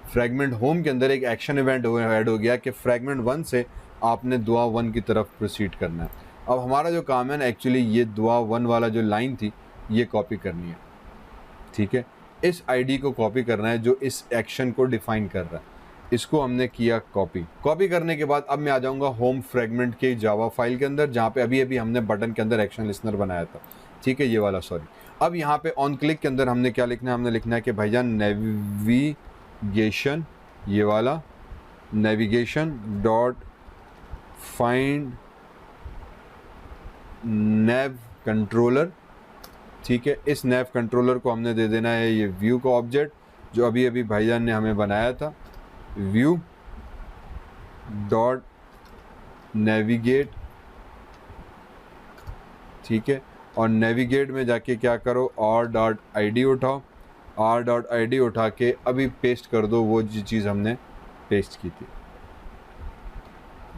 फ्रेगमेंट होम के अंदर एक एक्शन इवेंट ऐड हो गया कि फ्रेगमेंट 1 से आपने दुआ 1 की तरफ प्रोसीड करना है। अब हमारा जो काम है ना, एक्चुअली ये दुआ 1 वाला जो लाइन थी ये कॉपी करनी है, ठीक है। इस आईडी को कॉपी करना है जो इस एक्शन को डिफाइन कर रहा है। इसको हमने किया कॉपी करने के बाद अब मैं आ जाऊंगा होम फ्रेगमेंट के जावा फाइल के अंदर, जहाँ पे अभी हमने बटन के अंदर एक्शन लिसनर बनाया था, ठीक है, ये वाला, सॉरी। अब यहाँ पे ऑन क्लिक के अंदर हमने क्या लिखना है, हमने लिखना है कि भाईजान नेविगेशन, ये वाला नेविगेशन डॉट फाइंड नेव कंट्रोलर, ठीक है। इस नेव कंट्रोलर को हमने दे देना है ये व्यू का ऑब्जेक्ट जो अभी भाईजान ने हमें बनाया था, व्यू डॉट नेविगेट, ठीक है। और नेविगेट में जाके क्या करो, r.id उठाओ, r.id उठा के अभी पेस्ट कर दो वो चीज़ हमने पेस्ट की थी,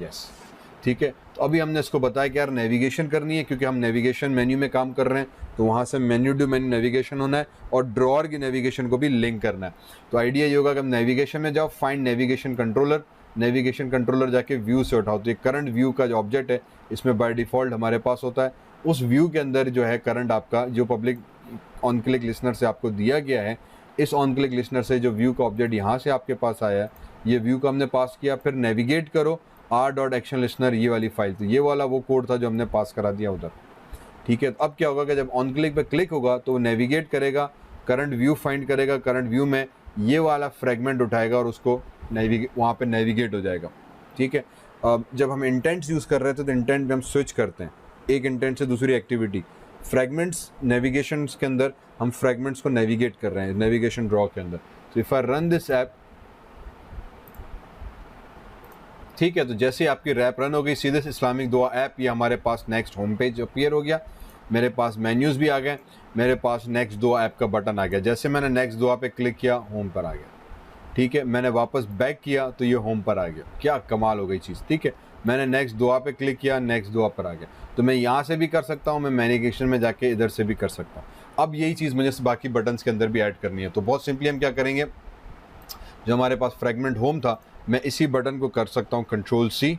यस। ठीक है। तो अभी हमने इसको बताया कि यार नेविगेशन करनी है, क्योंकि हम नेविगेशन मेन्यू में काम कर रहे हैं, तो वहाँ से मेन्यू टू मेन्यू नेविगेशन होना है और ड्रॉअर की नेविगेशन को भी लिंक करना है। तो आइडिया ये होगा कि हम नेविगेशन में जाओ, find navigation controller, navigation controller जाके व्यू से उठाओ। तो ये करंट व्यू का जो ऑब्जेक्ट है इसमें बाय डिफ़ॉल्ट हमारे पास होता है। उस व्यू के अंदर जो है करंट आपका जो पब्लिक ऑन क्लिक लिसनर से आपको दिया गया है, इस ऑन क्लिक लिसनर से जो व्यू का ऑब्जेक्ट यहाँ से आपके पास आया है, ये व्यू को हमने पास किया। फिर नेविगेट करो r.actionListener, ये वाली फाइल, तो ये वाला वो कोड था जो हमने पास करा दिया उधर। ठीक है। तो अब क्या होगा कि जब ऑन क्लिक पे क्लिक होगा तो वो नेविगेट करेगा, करंट व्यू फाइंड करेगा, करंट व्यू में ये वाला फ्रेगमेंट उठाएगा और उसको वहाँ पे नेविगेट हो जाएगा। ठीक है। अब जब हम इंटेंट्स यूज़ कर रहे थे तो इंटेंट में हम स्विच करते हैं एक इंटेंट से दूसरी एक्टिविटी। फ्रेगमेंट्स नेविगेशन के अंदर हम फ्रेगमेंट्स को नेविगेट कर रहे हैं नेविगेशन ड्रॉ के अंदर। तो if I run this app, ठीक है, तो जैसे आपकी रैप रन हो गई, सीधे से इस्लामिक दुआ ऐप ये हमारे पास नेक्स्ट होम पेज अपीयर हो गया। मेरे पास मेन्यूज़ भी आ गए, मेरे पास नेक्स्ट दुआ ऐप का बटन आ गया। जैसे मैंने नेक्स्ट दुआ पे क्लिक किया, होम पर आ गया। ठीक है। मैंने वापस बैक किया तो ये होम पर आ गया। क्या कमाल हो गई चीज़। ठीक है। मैंने नेक्स्ट दुआ पे क्लिक किया, नेक्स्ट दुआ पर आ गया। तो मैं यहाँ से भी कर सकता हूँ, मैं नेविगेशन में जाके इधर से भी कर सकता हूँ। अब यही चीज़ मुझे बाकी बटन्स के अंदर भी ऐड करनी है। तो बहुत सिंपली हम क्या करेंगे, जो हमारे पास फ्रेगमेंट होम था, मैं इसी बटन को कर सकता हूँ Ctrl+C।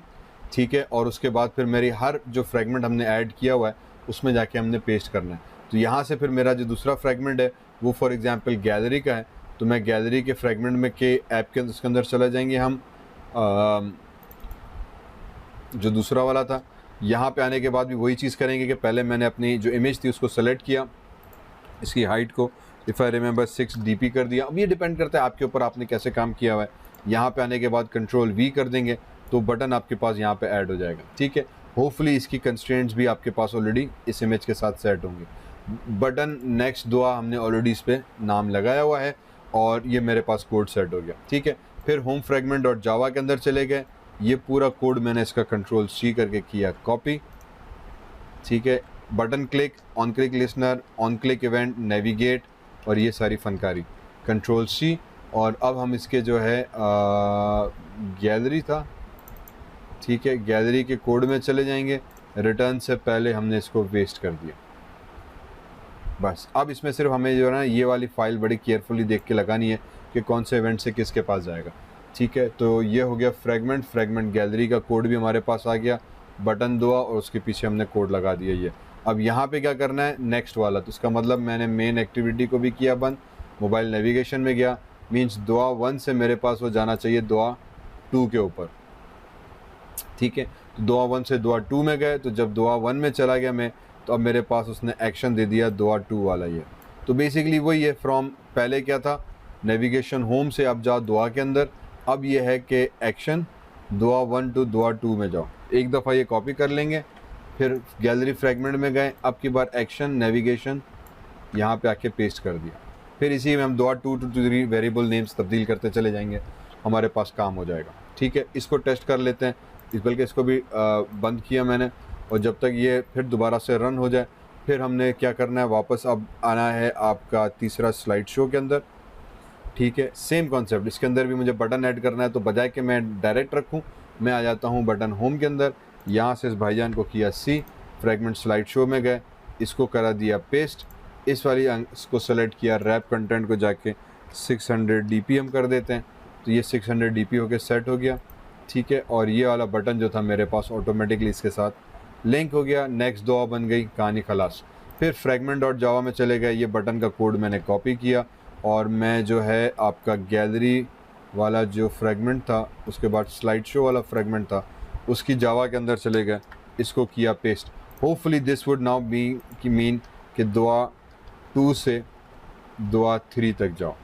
ठीक है। और उसके बाद फिर मेरी हर जो फ्रेगमेंट हमने ऐड किया हुआ है उसमें जाके हमने पेस्ट करना है। तो यहाँ से फिर मेरा जो दूसरा फ्रेगमेंट है वो फॉर एग्जांपल गैलरी का है, तो मैं गैलरी के फ्रेगमेंट में के ऐप के उसके अंदर चला जाएंगे हम। जो दूसरा वाला था, यहाँ पे आने के बाद भी वही चीज़ करेंगे कि पहले मैंने अपनी जो इमेज थी उसको सेलेक्ट किया, इसकी हाइट को इफ़ आई रिमेंबर 6 dp कर दिया। अब ये डिपेंड करता है आपके ऊपर, आपने कैसे काम किया हुआ है। यहाँ पे आने के बाद Ctrl+V कर देंगे तो बटन आपके पास यहाँ पे ऐड हो जाएगा। ठीक है। होपफुली इसकी कंस्ट्रेंट्स भी आपके पास ऑलरेडी इस इमेज के साथ सेट होंगे। बटन नेक्स्ट दुआ हमने ऑलरेडी इस पर नाम लगाया हुआ है और ये मेरे पास कोड सेट हो गया। ठीक है। फिर होम फ्रेगमेंट डॉट जावा के अंदर चले गए, ये पूरा कोड मैंने इसका Ctrl+C करके किया कॉपी। ठीक है। Button click, on click listener, on click event, navigate और ये सारी फनकारी, Ctrl+C। और अब हम इसके जो है गैलरी था, ठीक है, गैलरी के कोड में चले जाएंगे। रिटर्न से पहले हमने इसको वेस्ट कर दिया। बस अब इसमें सिर्फ हमें जो है ना ये वाली फ़ाइल बड़ी केयरफुली देख के लगानी है कि कौन से इवेंट से किसके पास जाएगा। ठीक है। तो ये हो गया फ्रेगमेंट गैलरी का कोड भी हमारे पास आ गया, बटन दुआ और उसके पीछे हमने कोड लगा दिया ये। अब यहाँ पे क्या करना है, नेक्स्ट वाला। तो इसका मतलब मैंने मेन एक्टिविटी को भी किया बंद, मोबाइल नेविगेशन में गया, मीन्स दुआ 1 से मेरे पास वो जाना चाहिए दुआ 2 के ऊपर। ठीक है। तो दुआ 1 से दुआ 2 में गए, तो जब दुआ 1 में चला गया मैं, तो अब मेरे पास उसने एक्शन दे दिया दुआ 2 वाला ये। तो बेसिकली वही है, फ्रॉम पहले क्या था नेविगेशन होम से अब जाओ दुआ के अंदर, अब ये है कि एक्शन दुआ 1 टू दुआ 2 में जाओ। एक दफ़ा ये कॉपी कर लेंगे, फिर गैलरी फ्रेगमेंट में गए, अब की बार एक्शन नेविगेशन यहाँ पे आके पेस्ट कर दिया। फिर इसी में हम दुआ 2 to 3 वेरिएबल नेम्स तब्दील करते चले जाएंगे, हमारे पास काम हो जाएगा। ठीक है। इसको टेस्ट कर लेते हैं, बल्कि इसको भी बंद किया मैंने, और जब तक ये फिर दोबारा से रन हो जाए, फिर हमने क्या करना है, वापस अब आना है आपका तीसरा स्लाइड शो के अंदर। ठीक है। सेम कॉन्सेप्ट, इसके अंदर भी मुझे बटन ऐड करना है, तो बजाय कि मैं डायरेक्ट रखूँ, मैं आ जाता हूँ बटन होम के अंदर, यहाँ से इस भाईजान को किया C, फ्रेगमेंट स्लाइड शो में गए, इसको करा दिया पेस्ट, इस वाली इसको सेलेक्ट किया, रैप कंटेंट को जाके 600 dp हम कर देते हैं, तो ये 600 dp होके सेट हो गया। ठीक है। और ये वाला बटन जो था मेरे पास ऑटोमेटिकली इसके साथ लिंक हो गया, नेक्स्ट दुआ बन गई, कहानी खलास। फिर फ्रेगमेंट डॉट जावा में चले गए, ये बटन का कोड मैंने कॉपी किया और मैं जो है आपका गैलरी वाला जो फ्रेगमेंट था, उसके बाद स्लाइड शो वाला फ्रेगमेंट था, उसकी जावा के अंदर चले गए, इसको किया paste. Hopefully this would now mean कि दुआ 2 से दुआ 3 तक जाओ।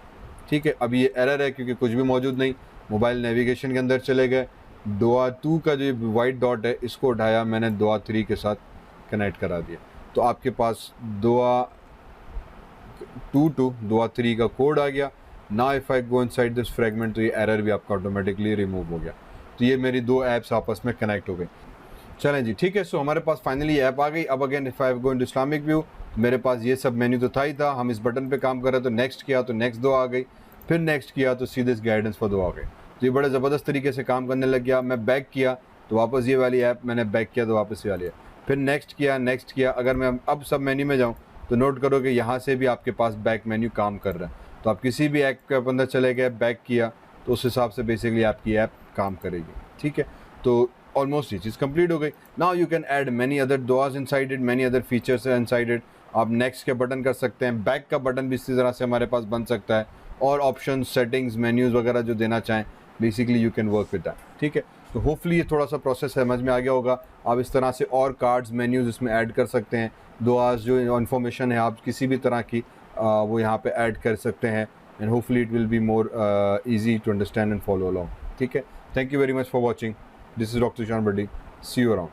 ठीक है। अब ये एरर है क्योंकि कुछ भी मौजूद नहीं। मोबाइल नेविगेशन के अंदर चले गए, दुआ 2 का जो वाइट डॉट है इसको उठाया, मैंने दुआ 3 के साथ कनेक्ट करा दिया, तो आपके पास दुआ 2 to दुआ 3 का कोड आ गया। ना if I go inside this fragment, तो ये एरर भी आपका ऑटोमेटिकली रिमूव हो गया। तो ये मेरी 2 ऐप्स आपस में कनेक्ट हो गई। चलें जी, ठीक है। सो हमारे पास फाइनली ऐप आ गई। अब again if I go in Islamic view, मेरे पास ये सब मेन्यू तो था ही था, हम इस बटन पे काम कर रहे, तो नेक्स्ट किया तो नेक्स्ट दुआ आ गई, फिर नेक्स्ट किया तो सीधे गाइडेंस फॉर दुआ आ गई। तो ये बड़े ज़बरदस्त तरीके से काम करने लग गया। मैं बैक किया तो वापस ये वाली ऐप मैंने बैक किया तो वापस ये वाली है, फिर नेक्स्ट किया। अगर मैं अब सब मेन्यू में जाऊँ तो नोट करो कि यहाँ से भी आपके पास बैक मेन्यू काम कर रहा है। तो आप किसी भी ऐप के अंदर चले गए, बैक किया, तो उस हिसाब से बेसिकली आपकी ऐप काम करेगी। ठीक है, तो ऑलमोस्ट ये चीज़ कंप्लीट हो गई। Now you can add many other दुआज inside it, many other features inside it. आप नेक्स्ट के बटन कर सकते हैं, बैक का बटन भी इसी तरह से हमारे पास बन सकता है, और ऑप्शन, सेटिंग्स, मेन्यूज़ वगैरह जो देना चाहें, basically you can work with that. ठीक है, तो होपफुली ये थोड़ा सा प्रोसेस समझ में आ गया होगा। आप इस तरह से और कार्ड्स, मेन्यूज़ इसमें ऐड कर सकते हैं। दुआज जो इन्फॉर्मेशन है आप किसी भी तरह की वो यहाँ पे ऐड कर सकते हैं, and hopefully it will be more easy to understand and follow along. ठीक है, thank you very much for watching. This is doctor Shan buddy, C you around.